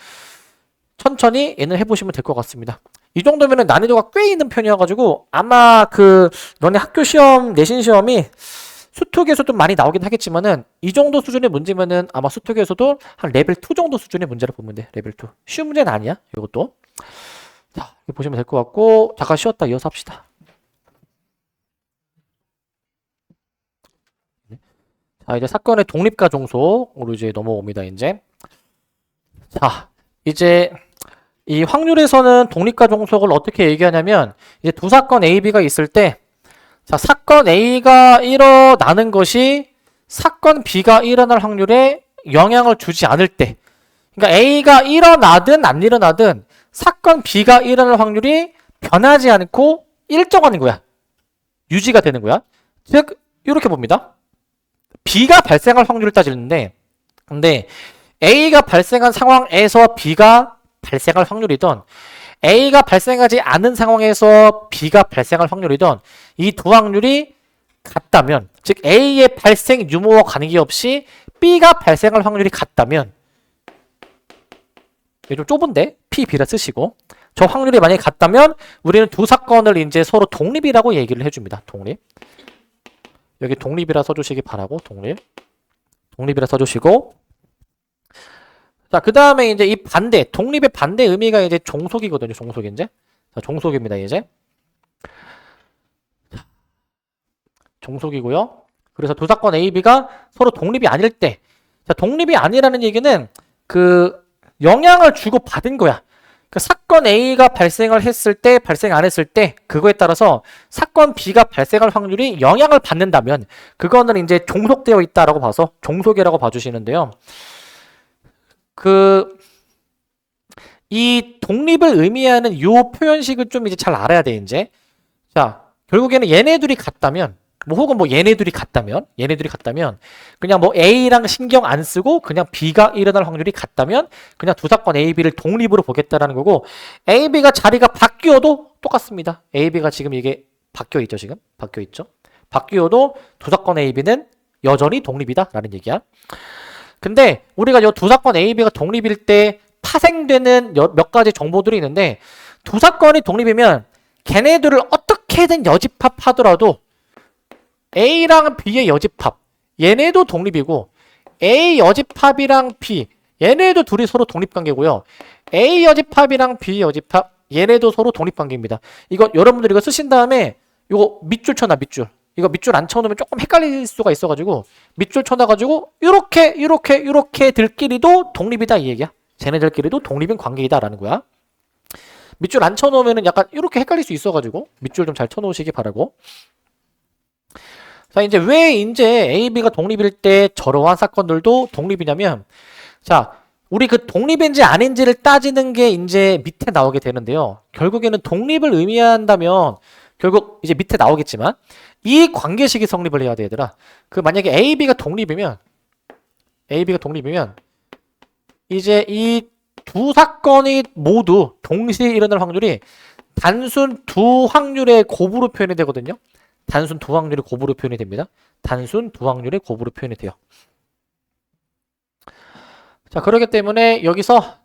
천천히 얘는 해보시면 될 것 같습니다. 이 정도면은 난이도가 꽤 있는 편이어가지고 아마 그 너네 학교 시험 내신 시험이 수특에서 좀 많이 나오긴 하겠지만은 이 정도 수준의 문제면은 아마 수특에서도 한 레벨 2 정도 수준의 문제를 보면 돼. 레벨 2. 쉬운 문제는 아니야. 이것도. 자, 이렇게 보시면 될 것 같고 잠깐 쉬었다 이어서 합시다. 자, 이제 사건의 독립과 종속으로 이제 넘어옵니다. 이제. 자, 이제 이 확률에서는 독립과 종속을 어떻게 얘기하냐면 이제 두 사건 A, B가 있을 때, 자, 사건 A가 일어나는 것이 사건 B가 일어날 확률에 영향을 주지 않을 때, 그러니까 A가 일어나든 안 일어나든 사건 B가 일어날 확률이 변하지 않고 일정하는 거야. 유지가 되는 거야. 즉 이렇게 봅니다. B가 발생할 확률을 따지는데, 근데 A가 발생한 상황에서 B가 발생할 확률이든 A가 발생하지 않은 상황에서 B가 발생할 확률이든 이 두 확률이 같다면, 즉 A의 발생 유무와 관계없이 B가 발생할 확률이 같다면, 이게 좀 좁은데 P, B라 쓰시고, 저 확률이 만약에 같다면 우리는 두 사건을 이제 서로 독립이라고 얘기를 해줍니다. 독립. 여기 독립이라 써주시기 바라고. 독립이라 써주시고, 자, 그 다음에 이제 이 반대, 독립의 반대 의미가 이제 종속이거든요. 종속 이제. 자, 종속입니다. 이제. 종속이고요. 그래서 두 사건 A, B가 서로 독립이 아닐 때, 자, 독립이 아니라는 얘기는 그 영향을 주고 받은 거야. 그 사건 A가 발생을 했을 때, 발생 안 했을 때, 그거에 따라서 사건 B가 발생할 확률이 영향을 받는다면, 그거는 이제 종속되어 있다라고 봐서 종속이라고 봐주시는데요. 이 독립을 의미하는 요 표현식을 좀 이제 잘 알아야 돼, 이제. 자, 결국에는 얘네들이 같다면, 혹은 얘네들이 같다면, 그냥 A랑 신경 안 쓰고 그냥 B가 일어날 확률이 같다면, 그냥 두 사건 A, B를 독립으로 보겠다라는 거고, A, B가 자리가 바뀌어도 똑같습니다. A, B가 지금 이게 바뀌어 있죠, 지금? 바뀌어 있죠? 바뀌어도 두 사건 A, B는 여전히 독립이다라는 얘기야. 근데 우리가 이 두 사건 A, B가 독립일 때 파생되는 몇 가지 정보들이 있는데, 두 사건이 독립이면 걔네들을 어떻게든 여집합하더라도 A랑 B의 여집합, 얘네도 독립이고, A 여집합이랑 B, 얘네도 둘이 서로 독립관계고요. A 여집합이랑 B 여집합, 얘네도 서로 독립관계입니다. 이거 여러분들 이거 쓰신 다음에 이거 밑줄 쳐놔. 이거 밑줄 안 쳐놓으면 조금 헷갈릴 수가 있어가지고 밑줄 쳐놔가지고 이렇게 들끼리도 독립이다 이 얘기야. 쟤네들끼리도 독립인 관계이다라는 거야. 밑줄 안 쳐놓으면 약간 이렇게 헷갈릴 수 있어가지고 밑줄 좀 잘 쳐놓으시기 바라고. 자, 이제 왜 이제 A, B가 독립일 때 저러한 사건들도 독립이냐면, 자, 우리 그 독립인지 아닌지를 따지는 게 이제 밑에 나오게 되는데요. 결국에는 독립을 의미한다면 결국 이제 밑에 나오겠지만 이 관계식이 성립을 해야 돼 얘들아. 그 만약에 AB가 독립이면 이제 이 두 사건이 모두 동시에 일어날 확률이 단순 두 확률의 곱으로 표현이 되거든요. 단순 두 확률의 곱으로 표현이 됩니다. 단순 두 확률의 곱으로 표현이 돼요. 자, 그렇기 때문에 여기서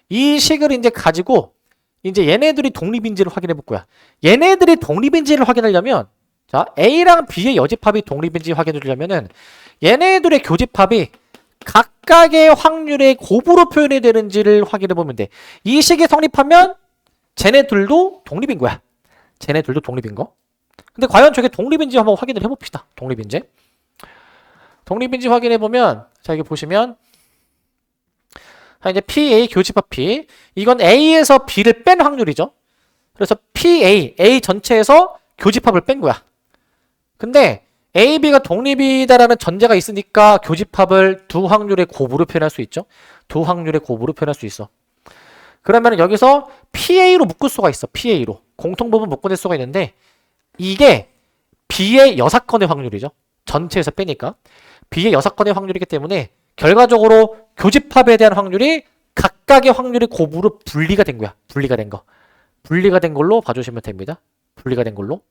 이 식을 이제 가지고 이제 얘네들이 독립인지를 확인해 볼 거야. 얘네들이 독립인지를 확인하려면 자, A랑 B의 여집합이 독립인지 확인해 주려면은 얘네들의 교집합이 각각의 확률의 곱으로 표현이 되는지를 확인해 보면 돼. 이 식이 성립하면 쟤네들도 독립인 거야. 쟤네들도 독립인 거. 근데 과연 저게 독립인지 한번 확인을 해봅시다. 독립인지 확인해 보면 자, 여기 보시면 자, 이제 PA 교집합 P 이건 A에서 B를 뺀 확률이죠. 그래서 A 전체에서 교집합을 뺀 거야. 근데 A, B가 독립이다라는 전제가 있으니까 교집합을 두 확률의 곱으로 표현할 수 있죠. 두 확률의 곱으로 표현할 수 있어. 그러면 여기서 PA로 묶을 수가 있어. PA로. 공통부분 묶어낼 수가 있는데 이게 B의 여사건의 확률이죠. 전체에서 빼니까. B의 여사건의 확률이기 때문에 결과적으로 교집합에 대한 확률이 각각의 확률의 곱으로 분리가 된 거야. 분리가 된 거. 분리가 된 걸로 봐주시면 됩니다. 분리가 된 걸로.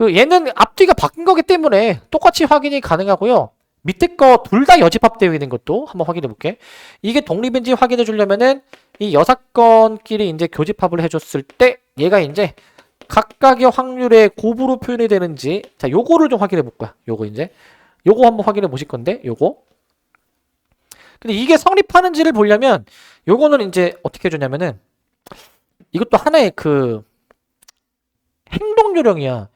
얘는 앞뒤가 바뀐 거기 때문에 똑같이 확인이 가능하고요. 밑에 거 둘 다 여집합되어 있는 것도 한번 확인해 볼게. 이게 독립인지 확인해 주려면은 이 여사건끼리 이제 교집합을 해줬을 때 얘가 이제 각각의 확률의 곱으로 표현이 되는지 자, 요거를 좀 확인해 볼 거야. 요거 한번 확인해 보실 건데 요거. 근데 이게 성립하는지를 보려면 요거는 이제 어떻게 해주냐면은 이것도 하나의 행동 요령이야.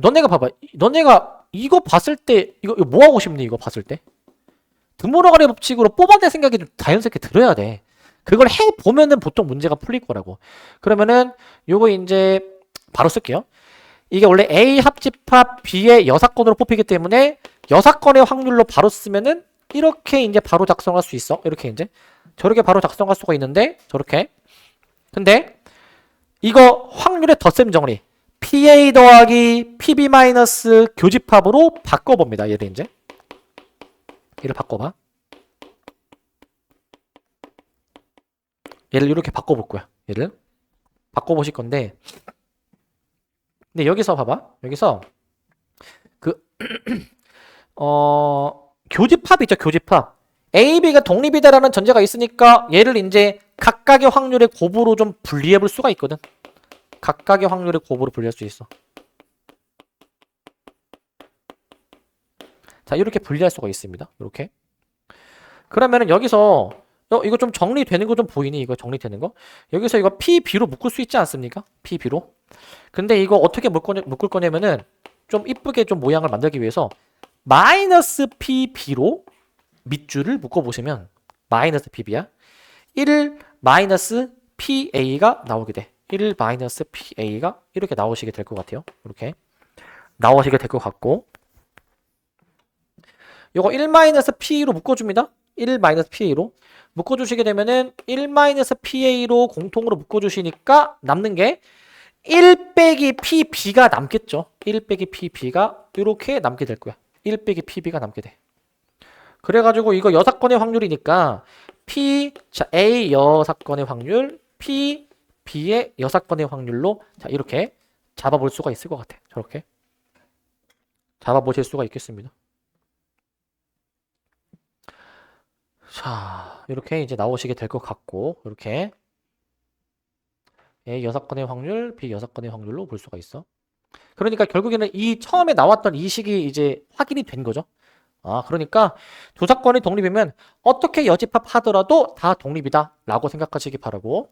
너네가 봐봐. 너네가 이거 봤을 때 이거 뭐 하고 싶니? 이거 봤을 때 드모러가리 법칙으로 뽑아낼 생각이 좀 자연스럽게 들어야 돼. 그걸 해보면은 보통 문제가 풀릴 거라고. 그러면은 요거 이제 바로 쓸게요. 이게 원래 A 합집합 B의 여사건으로 뽑히기 때문에 여사건의 확률로 바로 쓰면은 이렇게 이제 바로 작성할 수 있어. 이렇게 이제 저렇게 바로 작성할 수가 있는데 저렇게. 근데 이거 확률의 덧셈 정리. PA 더하기 PB 마이너스 교집합으로 바꿔봅니다. 얘를 이제. 얘를 바꿔봐. 얘를 이렇게 바꿔볼 거야. 얘를. 바꿔보실 건데. 근데 여기서 봐봐. 여기서 교집합 있죠. 교집합. A, B가 독립이다라는 전제가 있으니까 얘를 이제 각각의 확률의 곱으로 좀 분리해 볼 수가 있거든. 각각의 확률의 곱으로 분리할 수 있어. 자, 이렇게 분리할 수가 있습니다. 이렇게. 그러면은 여기서 이거 좀 정리되는 거 좀 보이니? 이거 정리되는 거? 여기서 이거 PB로 묶을 수 있지 않습니까? PB로. 근데 이거 어떻게 묶을 거냐면은 좀 이쁘게 좀 모양을 만들기 위해서 마이너스 PB로 밑줄을 묶어보시면 마이너스 PB야. 1 마이너스 PA가 나오게 돼. 1 마이너스 PA가 이렇게 나오시게 될 것 같아요. 이렇게 나오시게 될 것 같고 요거 1 마이너스 PA로 묶어줍니다. 1 마이너스 PA로 묶어주시게 되면은 1 마이너스 PA로 공통으로 묶어주시니까 남는 게 1 빼기 PB가 남겠죠. 1 빼기 PB가 이렇게 남게 될 거야. 1 빼기 PB가 남게 돼. 그래가지고 이거 여사건의 확률이니까 자, A 여사건의 확률, B의 여사건의 확률로 자, 이렇게 잡아볼 수가 있을 것 같아. 저렇게 잡아보실 수가 있겠습니다. 자, 이렇게 이제 나오시게 될 것 같고 이렇게 A 여사건의 확률, B 여사건의 확률로 볼 수가 있어. 그러니까 결국에는 이 처음에 나왔던 이 식이 이제 확인이 된 거죠. 그러니까 두 사건이 독립이면 어떻게 여집합 하더라도 다 독립이다 라고 생각하시기 바라고.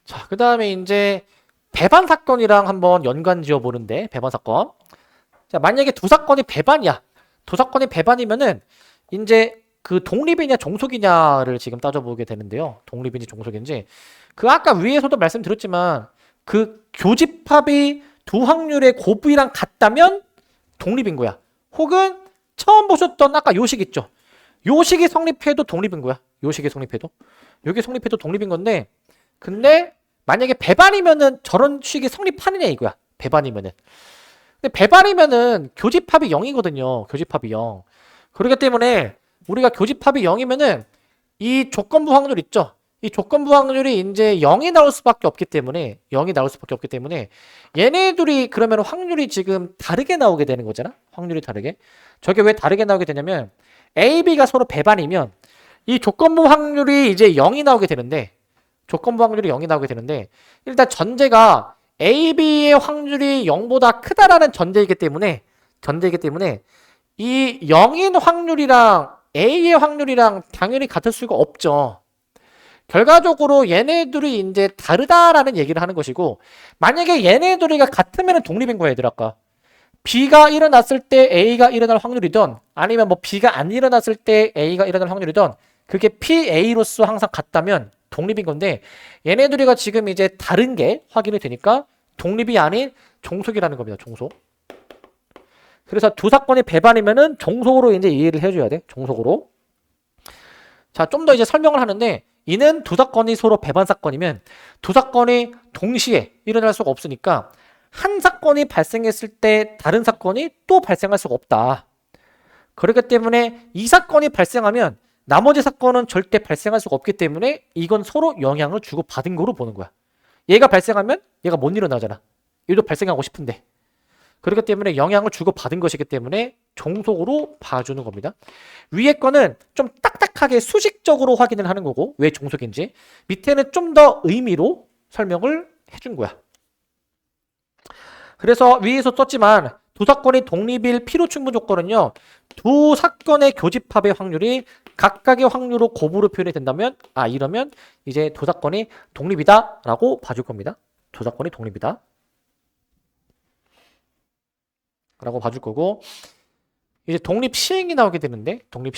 자, 그 다음에 이제 배반 사건이랑 한번 연관 지어 보는데 배반 사건. 자, 만약에 두 사건이 배반이야. 두 사건이 배반이면은 이제 독립이냐 종속이냐를 지금 따져보게 되는데요. 독립인지 종속인지. 아까 위에서도 말씀드렸지만 교집합이 두 확률의 곱이랑 같다면 독립인 거야. 혹은 처음 보셨던 아까 요식 있죠. 요식이 성립해도 독립인 거야. 요식이 성립해도. 요게 성립해도 독립인 건데 근데 만약에 배반이면은 저런 식이 성립하느냐 이거야. 배반이면은. 근데 배반이면은 교집합이 0이거든요. 교집합이 0. 그렇기 때문에 우리가 교집합이 0이면은 이 조건부 확률 있죠. 이 조건부 확률이 이제 0이 나올 수밖에 없기 때문에 얘네 둘이 그러면 확률이 지금 다르게 나오게 되는 거잖아. 확률이 다르게. 저게 왜 다르게 나오게 되냐면 A, B가 서로 배반이면 이 조건부 확률이 이제 0이 나오게 되는데 일단 전제가 A, B의 확률이 0보다 크다라는 전제이기 때문에 이 0인 확률이랑 A의 확률이랑 당연히 같을 수가 없죠. 결과적으로 얘네들이 이제 다르다라는 얘기를 하는 것이고, 만약에 얘네들이가 같으면 독립인 거야, 얘들 아까. B가 일어났을 때 A가 일어날 확률이든 아니면 뭐 B가 안 일어났을 때 A가 일어날 확률이든 그게 PA로서 항상 같다면 독립인 건데, 얘네들이가 지금 이제 다른 게 확인이 되니까 독립이 아닌 종속이라는 겁니다. 종속. 그래서 두 사건이 배반이면은 종속으로 이제 이해를 해줘야 돼. 종속으로. 자, 좀 더 이제 설명을 하는데, 이는 두 사건이 서로 배반 사건이면 두 사건이 동시에 일어날 수가 없으니까 한 사건이 발생했을 때 다른 사건이 또 발생할 수가 없다. 그렇기 때문에 이 사건이 발생하면 나머지 사건은 절대 발생할 수가 없기 때문에 이건 서로 영향을 주고 받은 거로 보는 거야. 얘가 발생하면 얘가 못 일어나잖아. 얘도 발생하고 싶은데. 그렇기 때문에 영향을 주고 받은 것이기 때문에 종속으로 봐주는 겁니다. 위에 거는 좀 딱딱하게 수식적으로 확인을 하는 거고 왜 종속인지, 밑에는 좀 더 의미로 설명을 해준 거야. 그래서 위에서 썼지만 두 사건이 독립일 필요 충분 조건은요, 두 사건의 교집합의 확률이 각각의 확률로 곱으로 표현이 된다면, 이러면 이제 두 사건이 독립이다 라고 봐줄 겁니다. 두 사건이 독립이다 라고 봐줄 거고, 이제 독립 시행이 나오게 되는데, 독립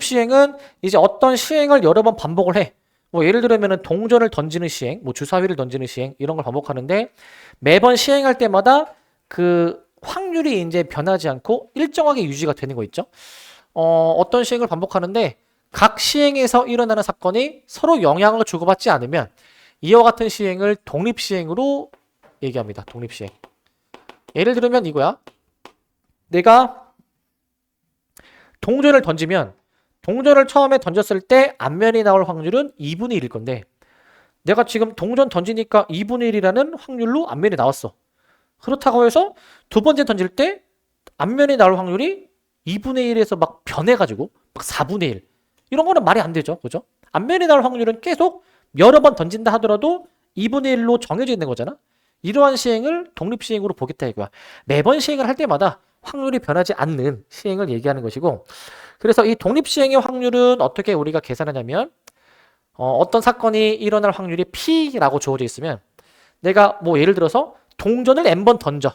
시행은 이제 어떤 시행을 여러 번 반복을 해. 뭐 예를 들면은 동전을 던지는 시행, 뭐 주사위를 던지는 시행, 이런 걸 반복하는데, 매번 시행할 때마다 그 확률이 이제 변하지 않고 일정하게 유지가 되는 거 있죠. 어떤 시행을 반복하는데 각 시행에서 일어나는 사건이 서로 영향을 주고받지 않으면 이와 같은 시행을 독립 시행으로 얘기합니다. 독립 시행. 예를 들면 이거야. 내가 동전을 던지면 동전을 처음에 던졌을 때 앞면이 나올 확률은 2분의 1일 건데, 내가 지금 동전 던지니까 2분의 1이라는 확률로 앞면이 나왔어. 그렇다고 해서 두 번째 던질 때 앞면이 나올 확률이 2분의 1에서 막 변해가지고 막 4분의 1. 이런 거는 말이 안 되죠. 그죠? 앞면이 나올 확률은 계속 여러 번 던진다 하더라도 2분의 1로 정해져 있는 거잖아. 이러한 시행을 독립시행으로 보겠다 이거야. 매번 시행을 할 때마다 확률이 변하지 않는 시행을 얘기하는 것이고, 그래서 이 독립시행의 확률은 어떻게 우리가 계산하냐면, 어떤 사건이 일어날 확률이 P라고 주어져 있으면 내가 뭐 예를 들어서 동전을 N번 던져.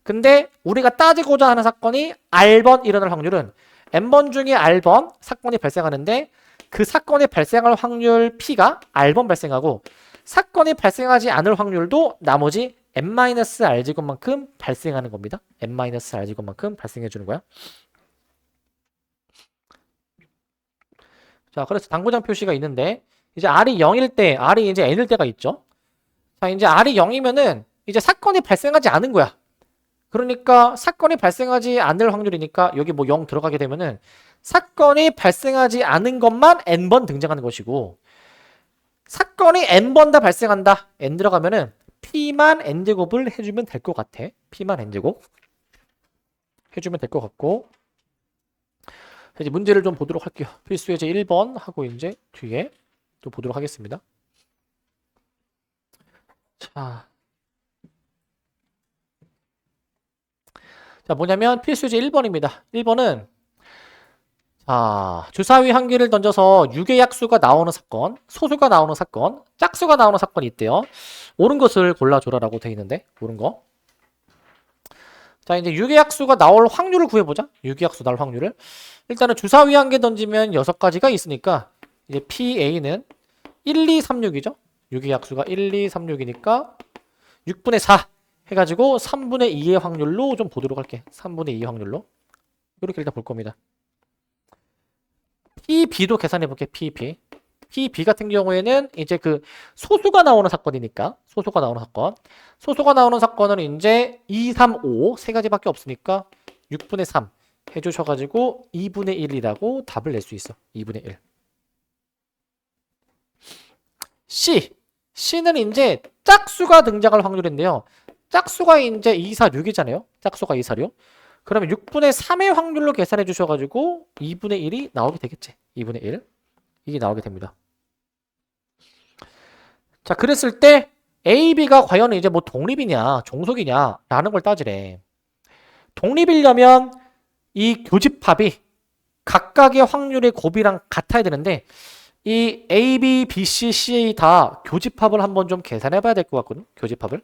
근데 우리가 따지고자 하는 사건이 R번 일어날 확률은 N번 중에 R번 사건이 발생하는데, 그 사건이 발생할 확률 P가 R번 발생하고 사건이 발생하지 않을 확률도 나머지 n-r제곱만큼 발생하는 겁니다. n-r제곱만큼 발생해 주는 거야. 자, 그래서 당구장 표시가 있는데, 이제 R이 0일 때, R이 이제 N일 때가 있죠. 자, 이제 R이 0이면은 이제 사건이 발생하지 않은 거야. 그러니까 사건이 발생하지 않을 확률이니까 여기 뭐 0 들어가게 되면은 사건이 발생하지 않은 것만 N번 등장하는 것이고, 사건이 N번 다 발생한다. N 들어가면은 P만 N제곱을 해주면 될 것 같아. P만 N제곱 해주면 될 것 같고, 이제 문제를 좀 보도록 할게요. 필수 예제 1번 하고 이제 뒤에 또 보도록 하겠습니다. 자, 뭐냐면 필수 예제 1번입니다. 1번은 주사위 한 개를 던져서 6의 약수가 나오는 사건, 소수가 나오는 사건, 짝수가 나오는 사건이 있대요. 옳은 것을 골라줘라라고 되어 있는데, 옳은 거. 자, 이제 6의 약수가 나올 확률을 구해보자. 6의 약수 나올 확률을. 일단은 주사위 한 개 던지면 6가지가 있으니까 이제 PA는 1, 2, 3, 6이죠. 6의 약수가 1, 2, 3, 6이니까 6분의 4 해가지고 3분의 2의 확률로 좀 보도록 할게. 3분의 2의 확률로. 이렇게 일단 볼 겁니다. PB도 계산해 볼게. PB. P, B 같은 경우에는 이제 그 소수가 나오는 사건이니까 소수가 나오는 사건. 소수가 나오는 사건은 이제 2, 3, 5 세 가지밖에 없으니까 6분의 3 해주셔가지고 2분의 1이라고 답을 낼 수 있어. 2분의 1. C는 이제 짝수가 등장할 확률인데요. 짝수가 이제 2, 4, 6이잖아요. 짝수가 2, 4, 6. 그러면 6분의 3의 확률로 계산해 주셔가지고 2분의 1이 나오게 되겠지. 2분의 1. 이게 나오게 됩니다. 자, 그랬을 때 A, B가 과연 이제 뭐 독립이냐, 종속이냐 라는 걸 따지래. 독립이려면 이 교집합이 각각의 확률의 곱이랑 같아야 되는데 이 A, B, B, C, C 다 교집합을 한번 좀 계산해 봐야 될 것 같거든. 교집합을.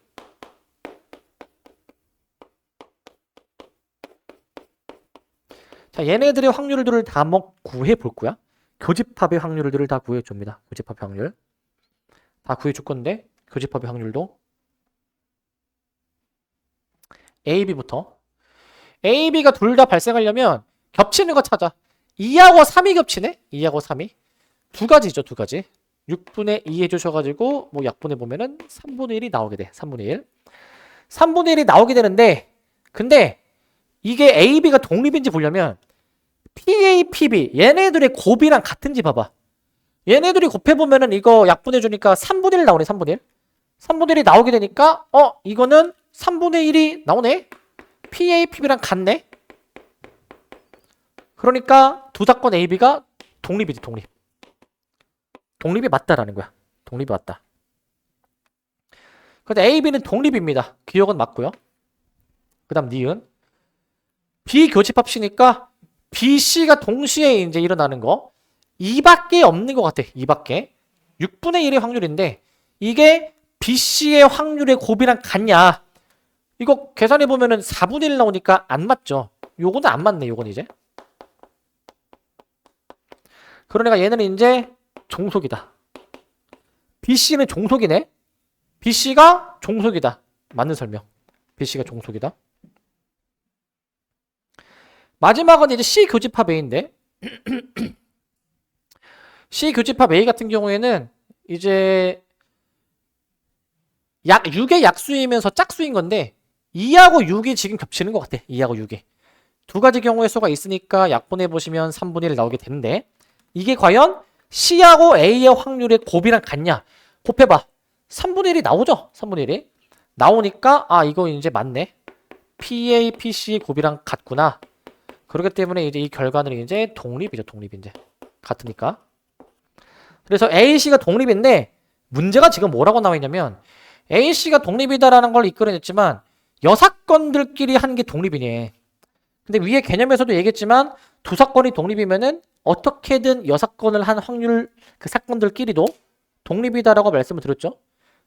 자, 얘네들의 확률들을 다 한번 구해 볼 거야. 교집합의 확률들을 다 구해 줍니다. 교집합 확률. 다 구해 줄 건데 교집합의 확률도 A, B부터 A, B가 둘 다 발생하려면 겹치는 거 찾아. 2하고 3이 겹치네? 2하고 3이. 두 가지죠, 두 가지. 6분의 2 해주셔가지고 뭐 약분해 보면은 3분의 1이 나오게 돼. 3분의 1. 3분의 1이 나오게 되는데 근데 이게 A, B가 독립인지 보려면 PA, PB 얘네들의 곱이랑 같은지 봐봐. 얘네들이 곱해보면은 이거 약분해주니까 3분의 1 나오네. 3분의 1. 3분의 1이 나오게 되니까 이거는 3분의 1이 나오네. PA, PB랑 같네. 그러니까 두 사건 A, B가 독립이지. 독립. 독립이 맞다라는 거야. 독립이 맞다. 근데 A, B는 독립입니다. 기억은 맞고요. 그 다음 니은. 비교집합시니까 B, C가 동시에 이제 일어나는 거 2밖에 없는 것 같아. 2밖에. 6분의 1의 확률인데 이게 B, C의 확률의 곱이랑 같냐. 이거 계산해보면은 4분의 1 나오니까 안 맞죠. 요거는 안 맞네. 요건 이제. 그러니까 얘는 이제 종속이다. BC는 종속이네. BC가 종속이다. 맞는 설명. BC가 종속이다. 마지막은 이제 C 교집합 A인데 C 교집합 A 같은 경우에는 이제 6의 약수이면서 짝수인 건데 2하고 6이 지금 겹치는 것 같아. 2하고 6이. 두 가지 경우의 수가 있으니까 약분해 보시면 3분의 1 나오게 되는데 이게 과연 C하고 A의 확률의 곱이랑 같냐? 곱해봐. 3분의 1이 나오죠? 3분의 1이. 나오니까 이거 이제 맞네. PA, PC 곱이랑 같구나. 그렇기 때문에 이제 이 결과는 이제 독립이죠. 독립 이제. 같으니까. 그래서 AC가 독립인데 문제가 지금 뭐라고 나와 있냐면 AC가 독립이다라는 걸 이끌어냈지만 여사건들끼리 한 게 독립이네. 근데 위에 개념에서도 얘기했지만 두 사건이 독립이면은 어떻게든 여사건을 한 확률 그 사건들끼리도 독립이다라고 말씀을 드렸죠.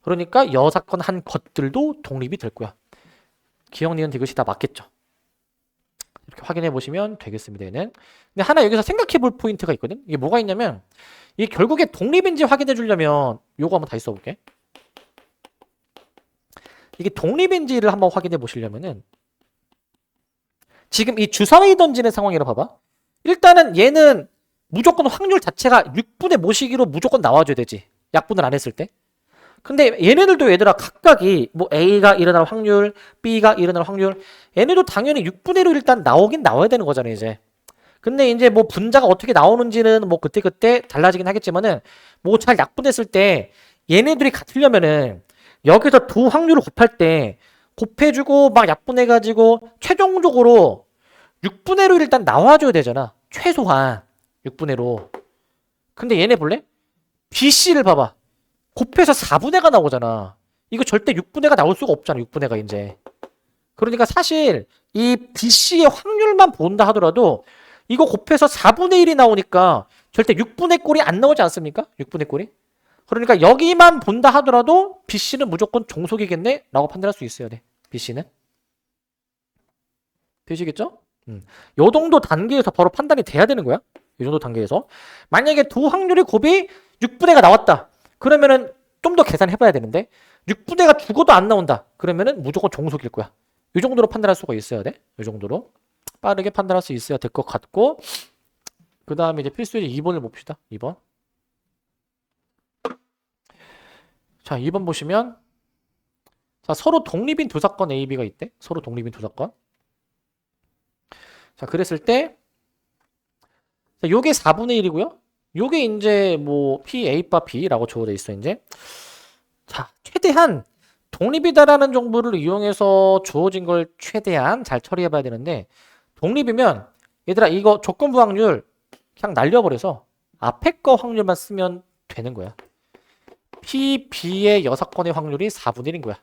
그러니까 여사건 한 것들도 독립이 될 거야. 기억, 니은, 디귿이 다 맞겠죠. 이렇게 확인해 보시면 되겠습니다. 얘는. 근데 하나 여기서 생각해 볼 포인트가 있거든. 이게 뭐가 있냐면 이게 결국에 독립인지 확인해 주려면 요거 한번 다시 써볼게. 이게 독립인지를 한번 확인해 보시려면은 지금 이 주사위 던지는 상황이라 봐봐. 일단은 얘는 무조건 확률 자체가 6분의 모시기로 무조건 나와줘야 되지. 약분을 안 했을 때. 근데 얘네들도 얘들아 각각이 뭐 A가 일어날 확률, B가 일어날 확률 얘네도 당연히 6분의 1로 일단 나오긴 나와야 되는 거잖아요 이제. 근데 이제 뭐 분자가 어떻게 나오는지는 뭐 그때그때 달라지긴 하겠지만은 뭐 잘 약분했을 때 얘네들이 같으려면은 여기서 두 확률을 곱할 때 곱해주고 막 약분해가지고 최종적으로 6분의 1로 일단 나와줘야 되잖아. 최소한 6분의 1로. 근데 얘네 볼래? BC를 봐봐. 곱해서 4분의 1가 나오잖아. 이거 절대 6분의 1가 나올 수가 없잖아. 6분의 1가 이제. 그러니까 사실 이 BC의 확률만 본다 하더라도 이거 곱해서 4분의 1이 나오니까 절대 6분의 꼴이 안 나오지 않습니까? 6분의 꼴이. 그러니까 여기만 본다 하더라도 BC는 무조건 종속이겠네? 라고 판단할 수 있어야 돼. BC는. 되시겠죠? 요 정도 단계에서 바로 판단이 돼야 되는 거야. 이 정도 단계에서. 만약에 두 확률의 곱이 6분의 1가 나왔다. 그러면은 좀 더 계산해 봐야 되는데 6분의 1가 죽어도 안 나온다. 그러면은 무조건 종속일 거야. 이 정도로 판단할 수가 있어야 돼. 이 정도로. 빠르게 판단할 수 있어야 될 것 같고 그 다음에 이제 필수의 2번을 봅시다. 2번. 자, 2번 보시면 자, 서로 독립인 두 사건 A, B가 있대. 서로 독립인 두 사건. 자, 그랬을 때 자, 요게 4분의 1이고요. 요게 이제 뭐 P, A, 바 B라고 주어져 있어, 이제. 자, 최대한 독립이다라는 정보를 이용해서 주어진 걸 최대한 잘 처리해 봐야 되는데 독립이면 얘들아 이거 조건부 확률 그냥 날려버려서 앞에 거 확률만 쓰면 되는 거야. P, B의 6건의 확률이 4분의 1인 거야.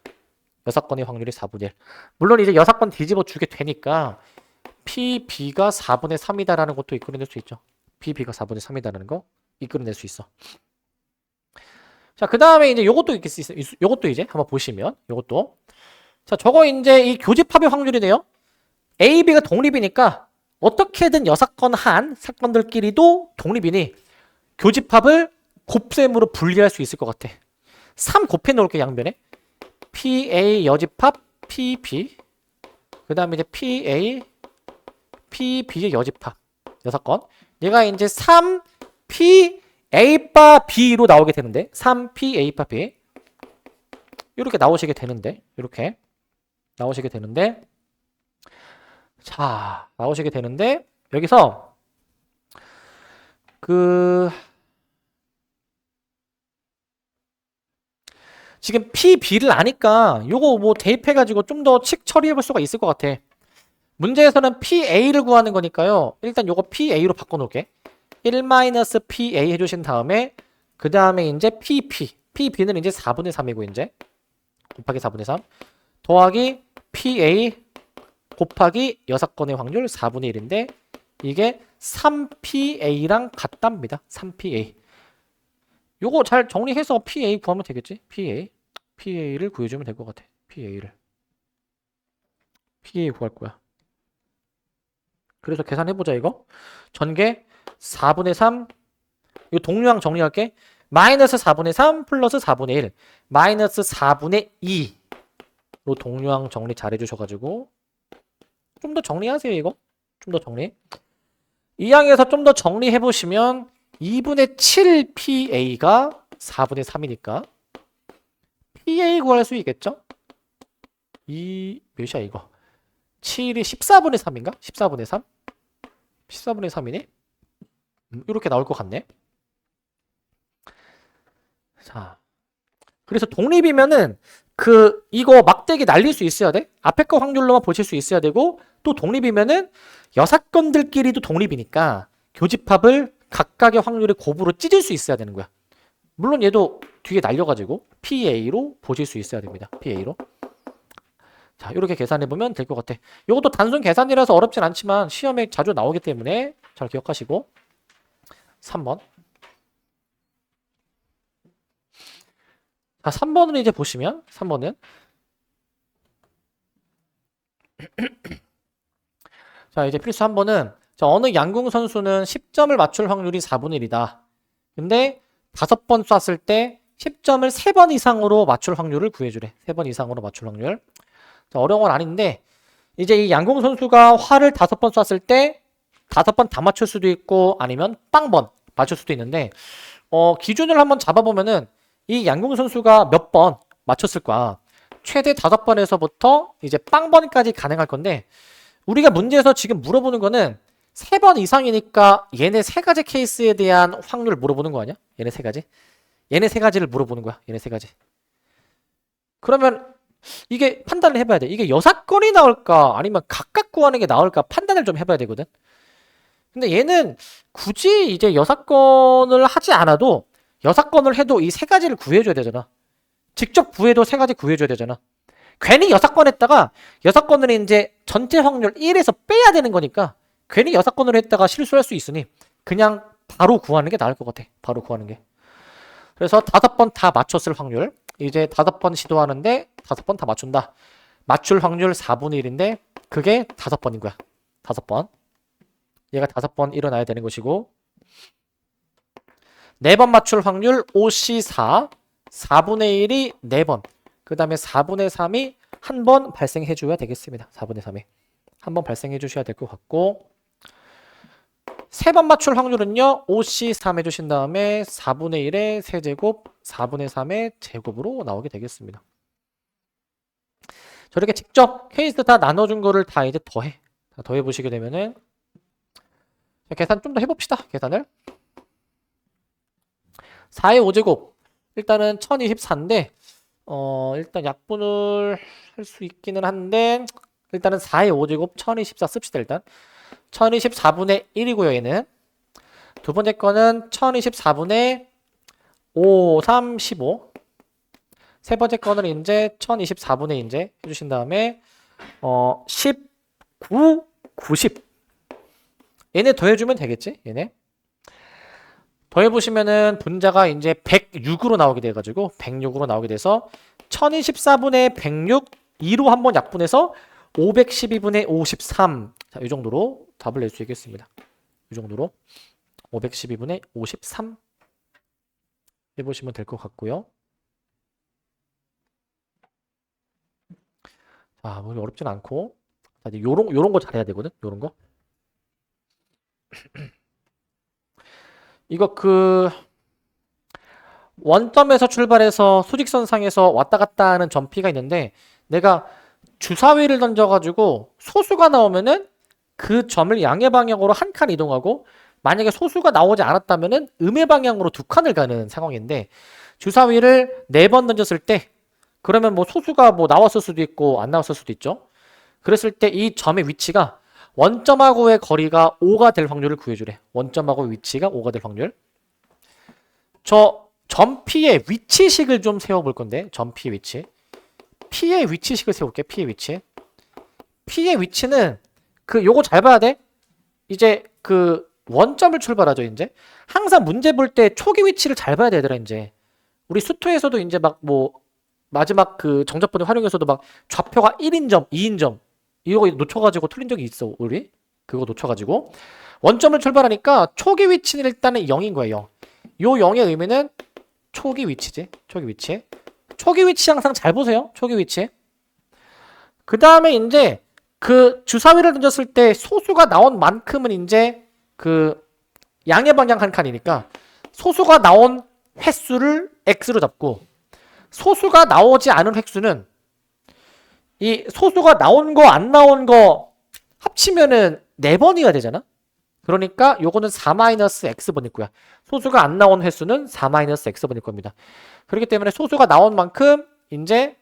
6건의 확률이 4분의 1. 물론 이제 6건 뒤집어 주게 되니까 P, B가 4분의 3이다라는 것도 이끌어낼 수 있죠. P, B가 4분의 3이다라는 거 이끌어낼 수 있어. 자, 그 다음에 이제 요것도 요것도 이제 한번 보시면 요것도 자, 저거 이제 이 교집합의 확률이네요. A, B가 독립이니까 어떻게든 6건 한 사건들끼리도 독립이니 교집합을 곱셈으로 분리할 수 있을 것 같아. 3 곱해 놓을게 양변에. PA 여집합 PB 그 다음에 이제 PA PB의 여집합 6건 얘가 이제 3PA 바 B로 나오게 되는데 3PA 바 B 이렇게 나오시게 되는데 이렇게 나오시게 되는데 자 나오시게 되는데 여기서 지금 PB를 아니까 요거 뭐 대입해가지고 좀 더 칙 처리해볼 수가 있을 것 같아. 문제에서는 PA를 구하는 거니까요. 일단 요거 PA로 바꿔놓을게. 1-PA 해주신 다음에 그 다음에 이제 PB는 이제 4분의 3이고 이제 곱하기 4분의 3 더하기 PA 곱하기 6건의 확률 4분의 1인데 이게 3PA랑 같답니다. 3PA. 요거 잘 정리해서 PA 구하면 되겠지? PA를 구해주면 될 것 같아. PA 구할 거야. 그래서 계산해보자 이거. 전개 4분의 3 이 동류항 정리할게. 마이너스 4분의 3 플러스 4분의 1 마이너스 4분의 2로 동류항 정리 잘 해주셔가지고 좀 더 정리하세요 이거. 좀 더 정리. 이 항에서 좀 더 정리해보시면 2분의 7 PA가 4분의 3이니까 PA 구할 수 있겠죠? 몇이야 이거? 7이 14분의 3인가? 14분의 3? 14분의 3이네? 이렇게 나올 것 같네. 자, 그래서 독립이면은 이거 막대기 날릴 수 있어야 돼. 앞에 거 확률로만 보실 수 있어야 되고 또 독립이면은 여사건들끼리도 독립이니까 교집합을 각각의 확률을 곱으로 찢을 수 있어야 되는 거야. 물론 얘도 뒤에 날려가지고 PA로 보실 수 있어야 됩니다. PA로. 자, 이렇게 계산해보면 될 것 같아. 이것도 단순 계산이라서 어렵진 않지만 시험에 자주 나오기 때문에 잘 기억하시고 3번. 자, 3번은 이제 보시면 3번은 자, 이제 필수 3번은 자, 어느 양궁 선수는 10점을 맞출 확률이 4분의 1이다. 근데 5번 쐈을 때 10점을 3번 이상으로 맞출 확률을 구해주래. 3번 이상으로 맞출 확률. 자, 어려운 건 아닌데 이제 이 양궁 선수가 활을 5번 쐈을 때 5번 다 맞출 수도 있고 아니면 빵번 맞출 수도 있는데 기준을 한번 잡아보면은 이 양궁 선수가 몇 번 맞췄을까? 최대 5번에서부터 이제 빵번까지 가능할 건데 우리가 문제에서 지금 물어보는 거는 3번 이상이니까 얘네 3가지 케이스에 대한 확률을 물어보는 거 아니야? 얘네 3가지? 얘네 3가지를 물어보는 거야. 얘네 3가지. 그러면 이게 판단을 해봐야 돼. 이게 6건이 나올까 아니면 각각 구하는 게 나올까 판단을 좀 해봐야 되거든. 근데 얘는 굳이 이제 6건을 하지 않아도 6건을 해도 이 3가지를 구해줘야 되잖아. 직접 구해도 3가지 구해줘야 되잖아. 괜히 6건 했다가 6건을 이제 전체 확률 1에서 빼야 되는 거니까 괜히 6건으로 했다가 실수할 수 있으니 그냥 바로 구하는 게 나을 것 같아. 바로 구하는 게. 그래서 5번 다 맞췄을 확률. 이제 5번 시도하는데 5번 다 맞춘다. 맞출 확률 4분의 1인데 그게 5번인 거야. 5번. 얘가 5번 일어나야 되는 것이고 4번 맞출 확률 5C4 4분의 1이 4번 그 다음에 4분의 3이 한 번 발생해 줘야 되겠습니다. 4분의 3이 한 번 발생해 주셔야 될 것 같고 세 번 맞출 확률은요. OC 3 해주신 다음에 4분의 1의 세제곱 4분의 3의 제곱으로 나오게 되겠습니다. 저렇게 직접 케이스 다 나눠준 거를 다 이제 더해. 다 더해보시게 되면은 계산 좀 더 해봅시다. 계산을 4의 5제곱 일단은 1024인데 일단 약분을 할 수 있기는 한데 일단은 4의 5제곱 1024 씁시다. 일단 1024분의 1이고요. 얘는 두 번째 거는 1024분의 5, 3, 15 세 번째 거는 이제 1024분의 이제 해주신 다음에 19, 90 얘네 더해주면 되겠지? 얘네 더해보시면은 분자가 이제 106으로 나오게 돼가지고 106으로 나오게 돼서 1024분의 106 2로 한번 약분해서 512분의 53 자, 이 정도로 답을 낼 수 있겠습니다. 이 정도로 512분의 53 해보시면 될 것 같고요. 자, 뭐 어렵진 않고 자, 이제 요런 거 잘해야 되거든. 요런 거. 이거 원점에서 출발해서 수직선상에서 왔다 갔다 하는 점피가 있는데 내가 주사위를 던져가지고 소수가 나오면은 그 점을 양의 방향으로 한 칸 이동하고 만약에 소수가 나오지 않았다면은 음의 방향으로 두 칸을 가는 상황인데 주사위를 4번 던졌을 때 그러면 뭐 소수가 뭐 나왔을 수도 있고 안 나왔을 수도 있죠. 그랬을 때 이 점의 위치가 원점하고의 거리가 5가 될 확률을 구해주래. 원점하고 위치가 5가 될 확률. 저 점피의 위치식을 좀 세워볼 건데 점피의 위치. P의 위치식을 세울게. P의 위치. P의 위치는 요거 잘 봐야 돼. 이제 원점을 출발하죠. 이제 항상 문제 볼 때 초기 위치를 잘 봐야 되더라. 이제 우리 수토에서도 이제 막 뭐 마지막 정적분을 활용해서도 막 좌표가 1인점, 2인점 이거 놓쳐가지고 틀린 적이 있어. 우리 그거 놓쳐가지고 원점을 출발하니까 초기 위치는 일단은 0인 거예요. 요 0의 의미는 초기 위치지. 초기 위치. 초기 위치 항상 잘 보세요. 초기 위치. 그 다음에 이제 주사위를 던졌을 때 소수가 나온 만큼은 이제 양의 방향 한 칸이니까 소수가 나온 횟수를 x로 잡고 소수가 나오지 않은 획수는 이 소수가 나온 거 안 나온 거 합치면은 4번이가 되잖아. 그러니까 요거는 4-x번일 거야. 소수가 안 나온 횟수는 4-x번일 겁니다. 그렇기 때문에 소수가 나온 만큼 이제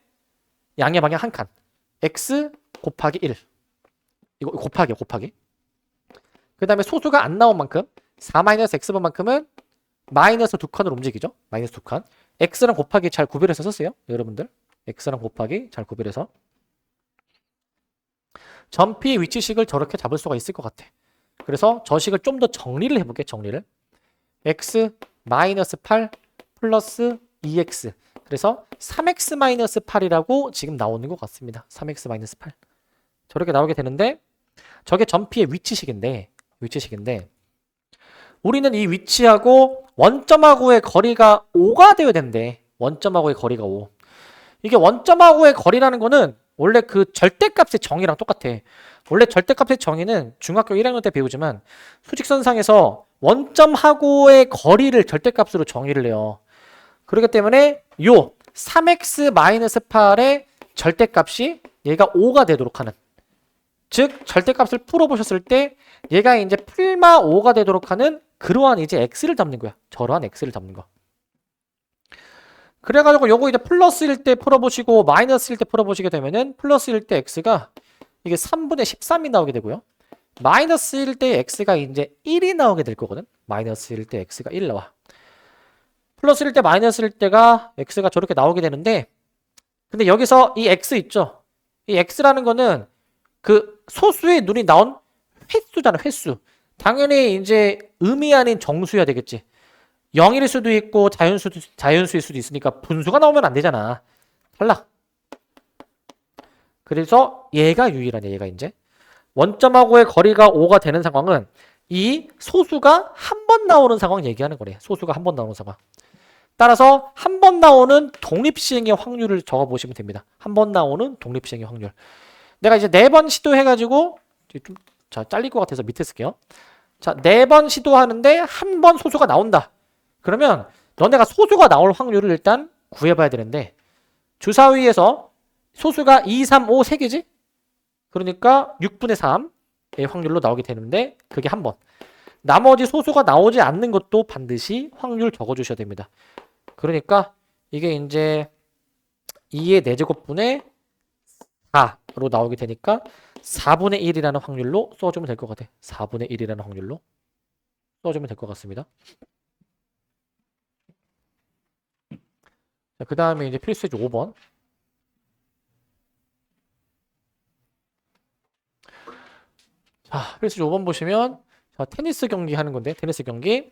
양의 방향 한 칸. x 곱하기 1. 이거 곱하기. 그 다음에 소수가 안 나온 만큼 4-x번만큼은 마이너스 2칸으로 움직이죠. 마이너스 2칸. x랑 곱하기 잘 구별해서 썼어요. 여러분들. x랑 곱하기 잘 구별해서. 점피 위치식을 저렇게 잡을 수가 있을 것 같아. 그래서 저 식을 좀 더 정리를 해볼게. 정리를. x 마이너스 8 플러스 2x. 그래서 3x 마이너스 8이라고 지금 나오는 것 같습니다. 3x 마이너스 8. 저렇게 나오게 되는데 저게 점피의 위치식인데 우리는 이 위치하고 원점하고의 거리가 5가 되어야 된대. 원점하고의 거리가 5. 이게 원점하고의 거리라는 거는 원래 절대값의 정의랑 똑같아. 원래 절대값의 정의는 중학교 1학년 때 배우지만 수직선상에서 원점하고의 거리를 절대값으로 정의를 해요. 그렇기 때문에 요 3x-8의 절대값이 얘가 5가 되도록 하는, 즉 절대값을 풀어보셨을 때 얘가 이제 풀마 5가 되도록 하는 그러한 이제 x를 잡는 거야. 저러한 x를 잡는 거. 그래가지고 요거 이제 플러스일 때 풀어보시고 마이너스일 때 풀어보시게 되면은 플러스일 때 x가 이게 3분의 13이 나오게 되고요. 마이너스일 때 x가 이제 1이 나오게 될 거거든. 마이너스일 때 x가 1 나와. 플러스일 때 마이너스일 때가 x가 저렇게 나오게 되는데, 근데 여기서 이 x 있죠? 이 x라는 거는 소수의 눈이 나온 횟수잖아. 횟수. 당연히 이제 음이 아닌 정수여야 되겠지. 0일 수도 있고 자연수일 수도 있으니까 분수가 나오면 안 되잖아. 탈락. 그래서 얘가 유일하네. 얘가 이제 원점하고의 거리가 5가 되는 상황은 이 소수가 한 번 나오는 상황 얘기하는 거래. 소수가 한 번 나오는 상황. 따라서 한 번 나오는 독립시행의 확률을 적어보시면 됩니다. 한 번 나오는 독립시행의 확률. 내가 이제 4번 시도해가지고 좀 잘릴 것 같아서 밑에 쓸게요. 자, 4번 시도하는데 한 번 소수가 나온다. 그러면 너네가 소수가 나올 확률을 일단 구해봐야 되는데 주사위에서 소수가 2, 3, 5, 3개지? 그러니까 6분의 3의 확률로 나오게 되는데 그게 한 번. 나머지 소수가 나오지 않는 것도 반드시 확률 적어주셔야 됩니다. 그러니까 이게 이제 2의 4제곱분의 4로 나오게 되니까 4분의 1이라는 확률로 써주면 될 것 같아. 4분의 1이라는 확률로 써주면 될 것 같습니다. 자, 그 다음에 이제 필수제 5번. 자, 필수제 5번 보시면 자, 테니스 경기 하는 건데 테니스 경기.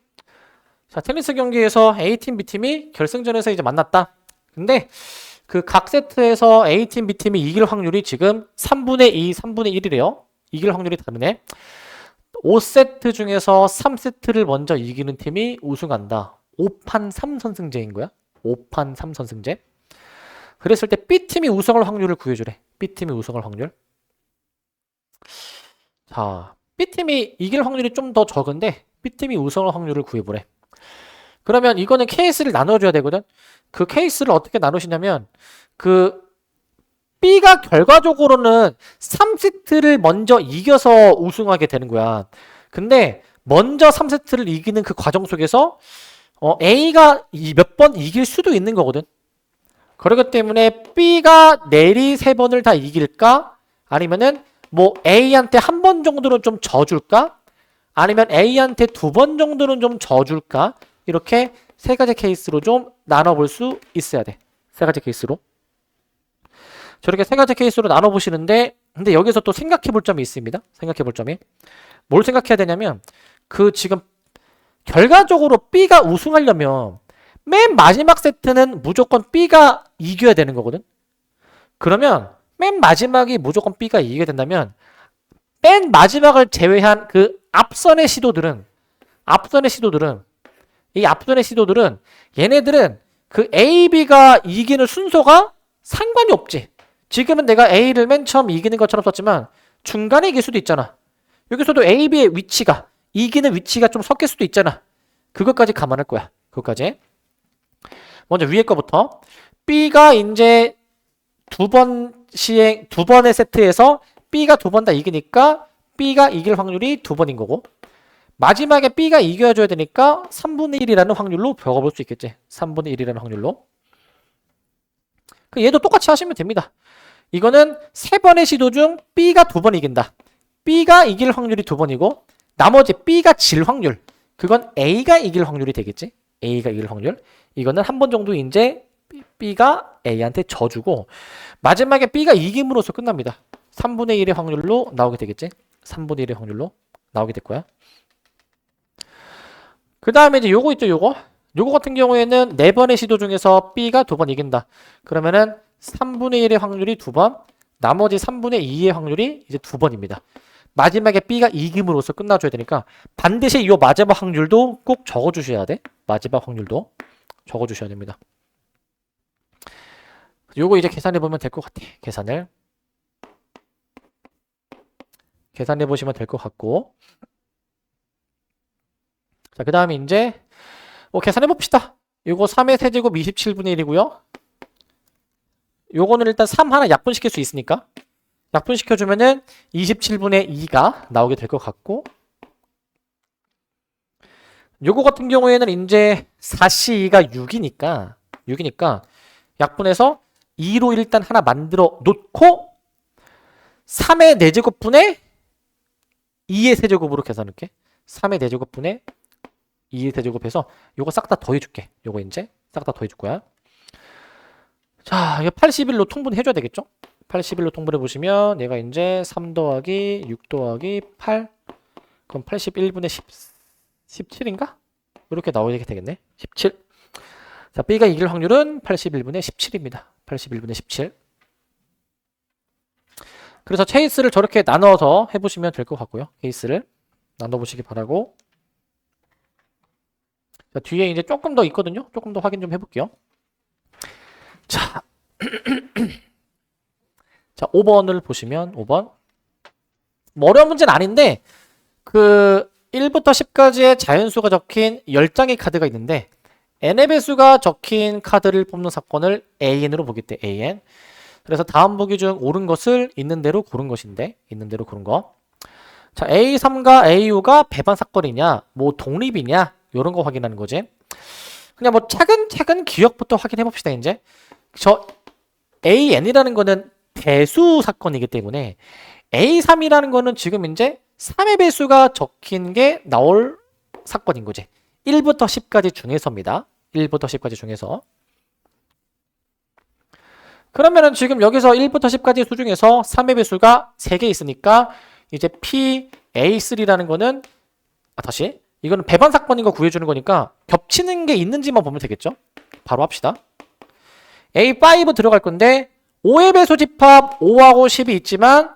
자, 테니스 경기에서 A팀, B팀이 결승전에서 이제 만났다. 근데 그 각 세트에서 A팀, B팀이 이길 확률이 지금 3분의 2, 3분의 1이래요. 이길 확률이 다르네. 5세트 중에서 3세트를 먼저 이기는 팀이 우승한다. 5판 3선승제인 거야. 5판 3선승제. 그랬을 때 B팀이 우승할 확률을 구해주래. B팀이 우승할 확률. 자, B팀이 이길 확률이 좀 더 적은데 B팀이 우승할 확률을 구해보래. 그러면 이거는 케이스를 나눠줘야 되거든. 그 케이스를 어떻게 나누시냐면 그 B가 결과적으로는 3세트를 먼저 이겨서 우승하게 되는 거야. 근데 먼저 3세트를 이기는 그 과정 속에서 A가 몇 번 이길 수도 있는 거거든. 그렇기 때문에 B가 내리 3번을 다 이길까? 아니면은 뭐 A한테 한 번 정도는 좀 져줄까? 아니면 A한테 2번 정도는 좀 져줄까? 이렇게 3가지 케이스로 좀 나눠볼 수 있어야 돼. 3가지 케이스로. 저렇게 3가지 케이스로 나눠보시는데 근데 여기서 또 생각해볼 점이 있습니다. 생각해볼 점이. 뭘 생각해야 되냐면 그 지금 결과적으로 B가 우승하려면 맨 마지막 세트는 무조건 B가 이겨야 되는 거거든. 그러면 맨 마지막이 무조건 B가 이겨야 된다면 맨 마지막을 제외한 그 앞선의 시도들은 얘네들은 그 A, B가 이기는 순서가 상관이 없지. 지금은 내가 A를 맨 처음 이기는 것처럼 썼지만 중간에 이길 수도 있잖아. 여기서도 A, B의 위치가 이기는 위치가 좀 섞일 수도 있잖아. 그것까지 감안할 거야. 그것까지. 먼저 위에 거부터 B가 이제 두 번의 세트에서 B가 2번 다 이기니까 B가 이길 확률이 2번인 거고 마지막에 B가 이겨줘야 되니까 3분의 1이라는 확률로 적어볼 수 있겠지. 3분의 1이라는 확률로. 얘도 똑같이 하시면 됩니다. 이거는 3번의 시도 중 B가 2번 이긴다. B가 이길 확률이 2번이고 나머지 B가 질 확률. 그건 A가 이길 확률이 되겠지. A가 이길 확률. 이거는 한 번 정도 이제 B가 A한테 져주고 마지막에 B가 이김으로써 끝납니다. 3분의 1의 확률로 나오게 되겠지. 3분의 1의 확률로 나오게 될 거야. 그 다음에 이제 요거 있죠, 요거 같은 경우에는 4번의 시도 중에서 B가 2번 이긴다. 그러면은 3분의 1의 확률이 2번, 나머지 3분의 2의 확률이 이제 2번입니다. 마지막에 B가 이김으로써 끝나줘야 되니까 반드시 이 마지막 확률도 꼭 적어주셔야 돼. 마지막 확률도 적어주셔야 됩니다. 요거 이제 계산해보면 될 것 같아. 계산해보시면 될 것 같고 자, 그 다음에 이제 계산해봅시다. 요거 3의 세제곱 27분의 1이고요. 요거는 일단 3 하나 약분시킬 수 있으니까 약분시켜주면은 27분의 2가 나오게 될 것 같고 요거 같은 경우에는 이제 4C2가 6이니까 약분해서 2로 일단 하나 만들어 놓고 3의 4제곱분의 2의 세제곱으로 계산할게. 3의 4제곱분의 2의 세제곱해서 요거 싹 다 더해줄게. 요거 이제 싹 다 더해줄 거야. 자, 이거 81로 통분해줘야 되겠죠? 81로 통분해 보시면 얘가 이제 3 더하기 6 더하기 8 그럼 81분의 17인가? 이렇게 나오게 되겠네. 17. 자, B가 이길 확률은 81분의 17입니다. 81분의 17. 그래서 케이스를 저렇게 나눠서 해보시면 될 것 같고요. 케이스를 나눠보시기 바라고. 자, 뒤에 이제 조금 더 있거든요. 조금 더 확인 좀 해볼게요. 자, 자 5번을 보시면 5번. 뭐 어려운 문제는 아닌데 그 1부터 10까지의 자연수가 적힌 10장의 카드가 있는데 n의 배수가 적힌 카드를 뽑는 사건을 AN으로 보기 때 AN. 그래서 다음 보기 중 옳은 것을 있는 대로 고른 것인데 있는 대로 고른 거. 자, A3과 AU가 배반 사건이냐 뭐 독립이냐 이런 거 확인하는 거지. 그냥 뭐 차근차근 기억부터 확인해 봅시다. 이제 저 AN이라는 거는 배수 사건이기 때문에 A3이라는 거는 지금 이제 3의 배수가 적힌 게 나올 사건인 거지. 1부터 10까지 중에서입니다. 1부터 10까지 중에서. 그러면은 지금 여기서 1부터 10까지 수 중에서 3의 배수가 3개 있으니까 이제 PA3라는 거는 다시 이거는 배반 사건인 거 구해주는 거니까 겹치는 게 있는지만 보면 되겠죠. 바로 합시다. A5 들어갈 건데 5의 배수 집합 5하고 10이 있지만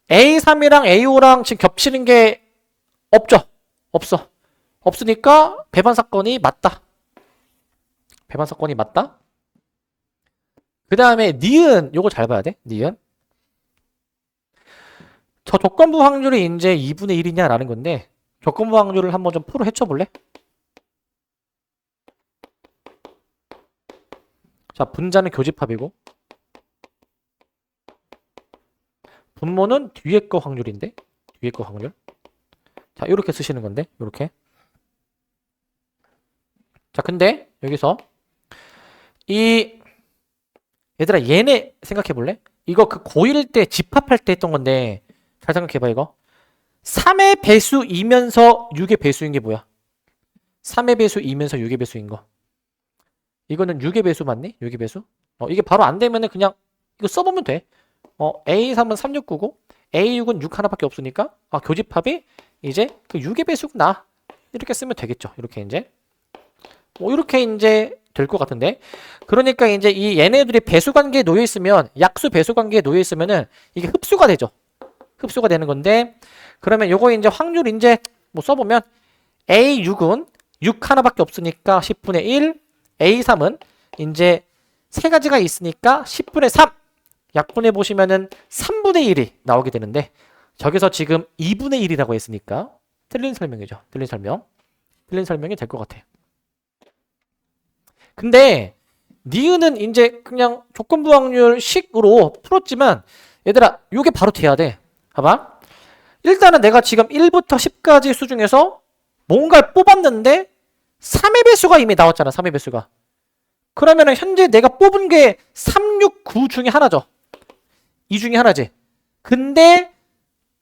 A3이랑 A5랑 지금 겹치는 게 없죠. 없어. 없으니까 배반 사건이 맞다. 배반 사건이 맞다. 그 다음에 니은 요거 잘 봐야 돼. 니은. 저 조건부 확률이 이제 2분의 1이냐라는 건데 조건부 확률을 한번 좀 풀어 헤쳐볼래? 자, 분자는 교집합이고 분모는 뒤에 거 확률인데 뒤에 거 확률. 자, 이렇게 쓰시는 건데 이렇게. 자, 근데 여기서 얘들아 얘네 생각해 볼래? 이거 그 고1 때 집합할 때 했던 건데 잘 생각해 봐. 이거 3의 배수이면서 6의 배수인 게 뭐야? 3의 배수이면서 6의 배수인 거. 이거는 6의 배수 맞니? 6의 배수? 이게 바로 안 되면은 그냥 이거 써보면 돼. A3은 3699, A6은 6 하나밖에 없으니까 교집합이 이제 그 6의 배수구나. 이렇게 쓰면 되겠죠. 이렇게 이제 이렇게 이제 될 것 같은데. 그러니까 이제 이 얘네들이 배수 관계에 놓여 있으면 약수 배수 관계에 놓여 있으면은 이게 흡수가 되죠. 흡수가 되는 건데 그러면 요거 이제 확률 이제 뭐 써보면 A6은 6 하나밖에 없으니까 10분의 1, A3은 이제 세 가지가 있으니까 10분의 3. 약분해 보시면은 3분의 1이 나오게 되는데 저기서 지금 2분의 1이라고 했으니까 틀린 설명이죠. 틀린 설명. 틀린 설명이 될 것 같아요. 근데 니은은 이제 그냥 조건부 확률 식으로 풀었지만 얘들아 요게 바로 돼야 돼. 봐봐. 일단은 내가 지금 1부터 10까지 수 중에서 뭔가를 뽑았는데 3의 배수가 이미 나왔잖아. 3의 배수가. 그러면은 현재 내가 뽑은 게 3, 6, 9 중에 하나죠. 이 중에 하나지. 근데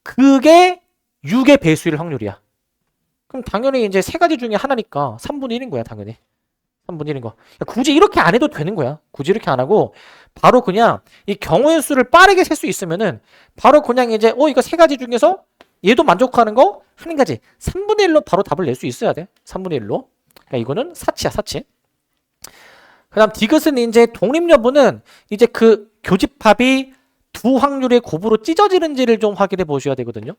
그게 6의 배수일 확률이야. 그럼 당연히 이제 세 가지 중에 하나니까 3분의 1인 거야. 당연히. 3분의 1인 거. 굳이 이렇게 안 해도 되는 거야. 굳이 이렇게 안 하고 바로 그냥 이 경우의 수를 빠르게 셀 수 있으면은 바로 그냥 이제 이거 세 가지 중에서 얘도 만족하는 거 한 가지 3분의 1로 바로 답을 낼 수 있어야 돼. 3분의 1로. 그러니까 이거는 사치야, 사치. 그 다음 디귿은 이제 독립 여부는 이제 그 교집합이 두 확률의 곱으로 찢어지는지를 좀 확인해 보셔야 되거든요.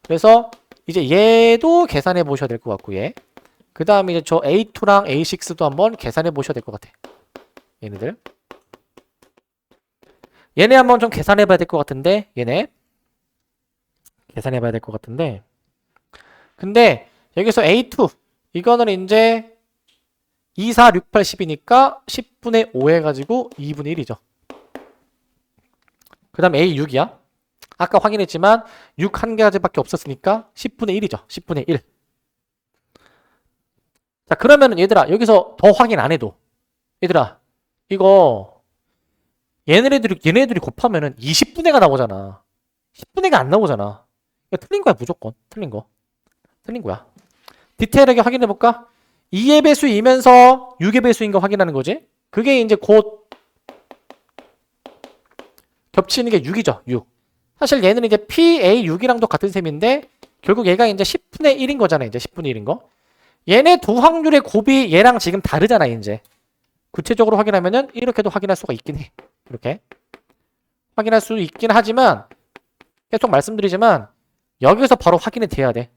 그래서 이제 얘도 계산해 보셔야 될 것 같고 얘. 그 다음에 이제 저 A2랑 A6도 한번 계산해 보셔야 될 것 같아. 얘네들. 얘네 한번 좀 계산해 봐야 될 것 같은데 얘네. 계산해 봐야 될 것 같은데 근데 여기서 A2 이거는 이제 2, 4, 6, 8, 10이니까 10분의 5 해가지고 2분의 1이죠. 그 다음 A6이야. 아까 확인했지만 6 한 가지밖에 없었으니까 10분의 1이죠. 10분의 1. 자, 그러면은 얘들아 여기서 더 확인 안 해도 얘들아 이거 얘네들이 곱하면은 20분의가 나오잖아. 10분의가 안 나오잖아. 틀린 거야 무조건. 틀린 거. 틀린 거야. 디테일하게 확인해 볼까? 2의 배수이면서 6의 배수인 거 확인하는 거지. 그게 이제 곧 겹치는 게 6이죠. 6. 사실 얘는 이제 PA6이랑도 같은 셈인데 결국 얘가 이제 10분의 1인 거잖아. 이제 10분의 1인 거. 얘네 두 확률의 곱이 얘랑 지금 다르잖아. 이제 구체적으로 확인하면은 이렇게도 확인할 수가 있긴 해. 이렇게 확인할 수 있긴 하지만 계속 말씀드리지만 여기서 바로 확인이 돼야 돼.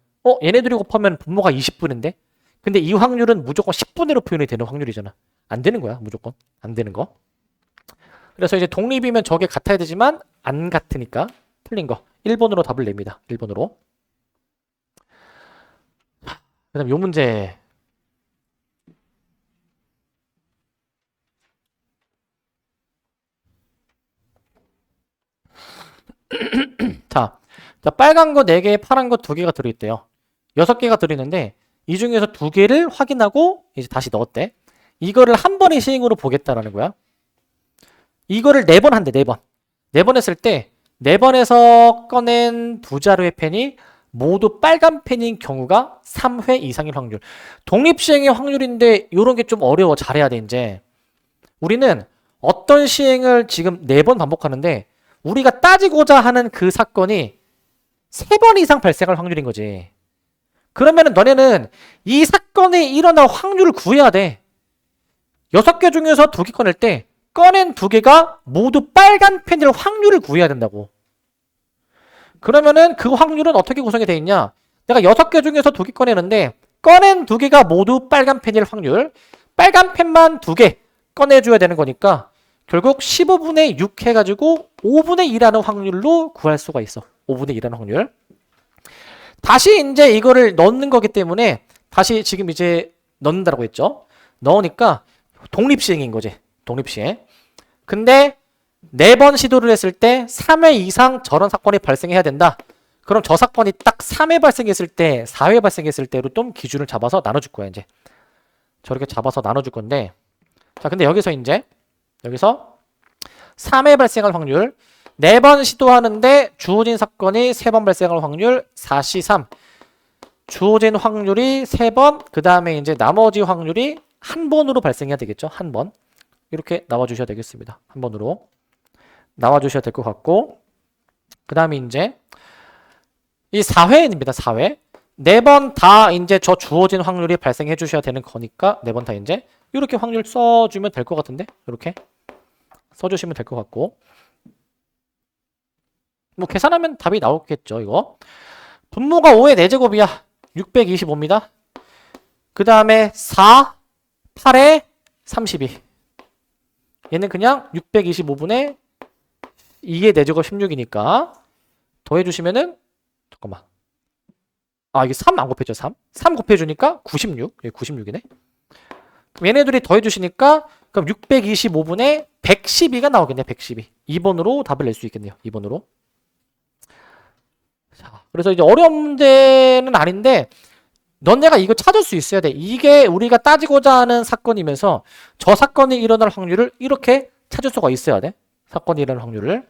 얘네들이 곱하면 분모가 20분인데 근데 이 확률은 무조건 10분의로 표현이 되는 확률이잖아. 안 되는 거야. 무조건. 안 되는 거. 그래서 이제 독립이면 저게 같아야 되지만 안 같으니까 틀린 거. 1번으로 답을 냅니다. 1번으로. 그다음 요 문제. 자, 빨간 거 4개, 파란 거 2개가 들어있대요. 6개가 들어있는데 이 중에서 2개를 확인하고 이제 다시 넣었대. 이거를 한 번의 시행으로 보겠다라는 거야. 이거를 4번 한대, 4번. 4번 했을 때 4번에서 꺼낸 두 자루의 펜이 모두 빨간 펜인 경우가 3회 이상일 확률. 독립시행의 확률인데 이런 게 좀 어려워. 잘해야 돼, 이제. 우리는 어떤 시행을 지금 4번 반복하는데 우리가 따지고자 하는 그 사건이 3번 이상 발생할 확률인 거지. 그러면은 너네는 이 사건이 일어날 확률을 구해야 돼. 6개 중에서 2개 꺼낼 때 꺼낸 2개가 모두 빨간 펜일 확률을 구해야 된다고. 그러면은 그 확률은 어떻게 구성이 되어 있냐? 내가 6개 중에서 2개 꺼내는데 꺼낸 2개가 모두 빨간 펜일 확률, 빨간 펜만 2개 꺼내줘야 되는 거니까 결국 15분의 6 해가지고 5분의 2라는 확률로 구할 수가 있어. 5분의 2라는 확률. 다시 이제 이거를 넣는 거기 때문에 다시 지금 이제 넣는다고 했죠. 넣으니까 독립시행인 거지. 독립시행. 근데 4번 시도를 했을 때 3회 이상 저런 사건이 발생해야 된다. 그럼 저 사건이 딱 3회 발생했을 때, 4회 발생했을 때로 좀 기준을 잡아서 나눠줄 거야, 이제. 저렇게 잡아서 나눠줄 건데. 자, 근데 여기서 3회 발생할 확률. 4번 시도하는데 주어진 사건이 3번 발생할 확률 4C3. 주어진 확률이 3번, 그 다음에 이제 나머지 확률이 한 번으로 발생해야 되겠죠. 한 번. 이렇게 나와주셔야 되겠습니다. 한 번으로. 나와주셔야 될 것 같고. 그 다음에 이제 이 4회입니다. 4회. 4번 다 이제 저 주어진 확률이 발생해 주셔야 되는 거니까 4번 다 이제 이렇게 확률 써주면 될 것 같은데. 이렇게 써주시면 될 것 같고. 뭐 계산하면 답이 나오겠죠. 이거 분모가 5의 4제곱이야 625입니다. 그 다음에 4 8에 32. 얘는 그냥 625분의 2의 4제곱 16이니까 더해주시면은 잠깐만, 이게 3 안 곱했죠. 3 곱해주니까 96. 여기 96이네. 그럼 얘네들이 더해주시니까 그럼 625분의 112가 나오겠네. 112. 2번으로 답을 낼 수 있겠네요. 2번으로. 자, 그래서 이제 어려운 문제는 아닌데 너네가 이거 찾을 수 있어야 돼. 이게 우리가 따지고자 하는 사건이면서 저 사건이 일어날 확률을 이렇게 찾을 수가 있어야 돼. 사건이 일어날 확률을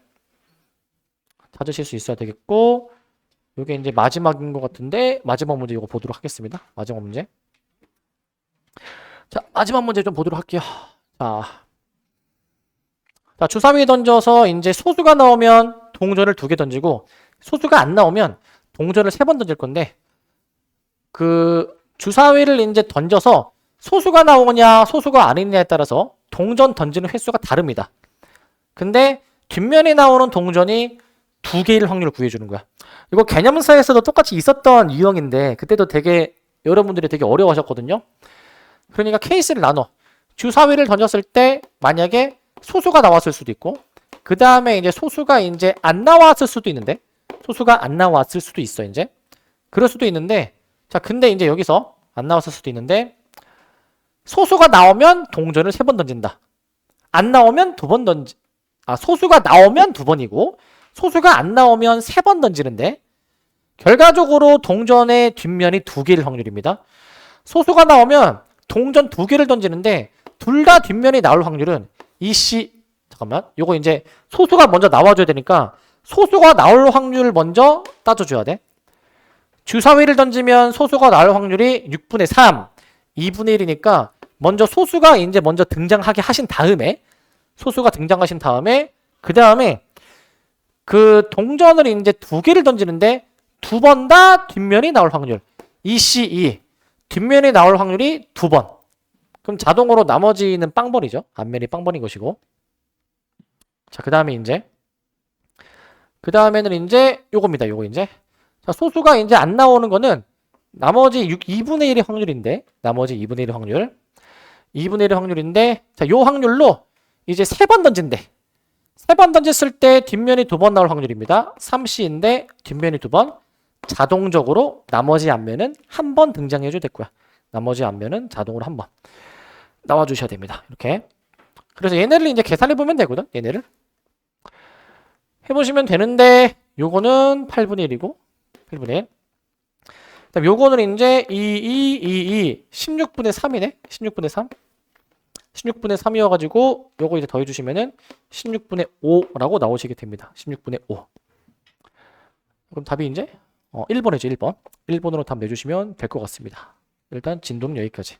찾으실 수 있어야 되겠고, 이게 이제 마지막인 것 같은데 마지막 문제 이거 보도록 하겠습니다. 마지막 문제. 자, 마지막 문제 좀 보도록 할게요. 자, 주사위 던져서 이제 소수가 나오면 동전을 2개 던지고 소수가 안 나오면 동전을 3번 던질 건데, 그 주사위를 이제 던져서 소수가 나오냐 소수가 아니냐에 따라서 동전 던지는 횟수가 다릅니다. 근데 뒷면에 나오는 동전이 2개일 확률을 구해주는 거야. 이거 개념사에서도 똑같이 있었던 유형인데 그때도 되게 여러분들이 되게 어려워하셨거든요. 그러니까 케이스를 나눠. 주사위를 던졌을 때 만약에 소수가 나왔을 수도 있고, 그 다음에 이제 소수가 이제 안 나왔을 수도 있는데, 소수가 안 나왔을 수도 있어. 이제 그럴 수도 있는데, 자, 근데 이제 여기서 안 나왔을 수도 있는데 소수가 나오면 동전을 3번 던진다. 안 나오면 2번 소수가 나오면 2번이고 소수가 안 나오면 3번 던지는데 결과적으로 동전의 뒷면이 2개일 확률입니다. 소수가 나오면 동전 2개를 던지는데 둘 다 뒷면이 나올 확률은 잠깐만, 요거 이제 소수가 먼저 나와줘야 되니까 소수가 나올 확률을 먼저 따져줘야 돼. 주사위를 던지면 소수가 나올 확률이 6분의 3, 2분의 1이니까 먼저 소수가 이제 먼저 등장하게 하신 다음에 그 다음에 그 동전을 이제 2개를 던지는데 2번 다 뒷면이 나올 확률 2C2, 뒷면이 나올 확률이 2번. 그럼 자동으로 나머지는 빵번이죠. 앞면이 빵번인 것이고. 자, 그 다음에는 이제 요겁니다. 요거 이제. 자, 소수가 이제 안 나오는 거는 나머지 2분의 1의 확률인데, 나머지 2분의 1의 확률. 2분의 1의 확률인데, 자, 요 확률로 이제 3번 던진대. 3번 던졌을 때 뒷면이 2번 나올 확률입니다. 3C인데 뒷면이 2번. 자동적으로 나머지 앞면은 한 번 등장해 줘야 될 거야. 나머지 앞면은 자동으로 한 번 나와 주셔야 됩니다. 이렇게. 그래서 얘네를 이제 계산해 보면 되거든. 얘네를 해보시면 되는데 요거는 8분의 1이고 8분의 1. 그다음 요거는 이제 16분의 3이네. 16분의 3. 16분의 3이어가지고 요거 이제 더해주시면은 16분의 5라고 나오시게 됩니다. 16분의 5. 그럼 답이 이제 1번이죠. 1번. 1번으로 답 내주시면 될 것 같습니다. 일단 진도는 여기까지.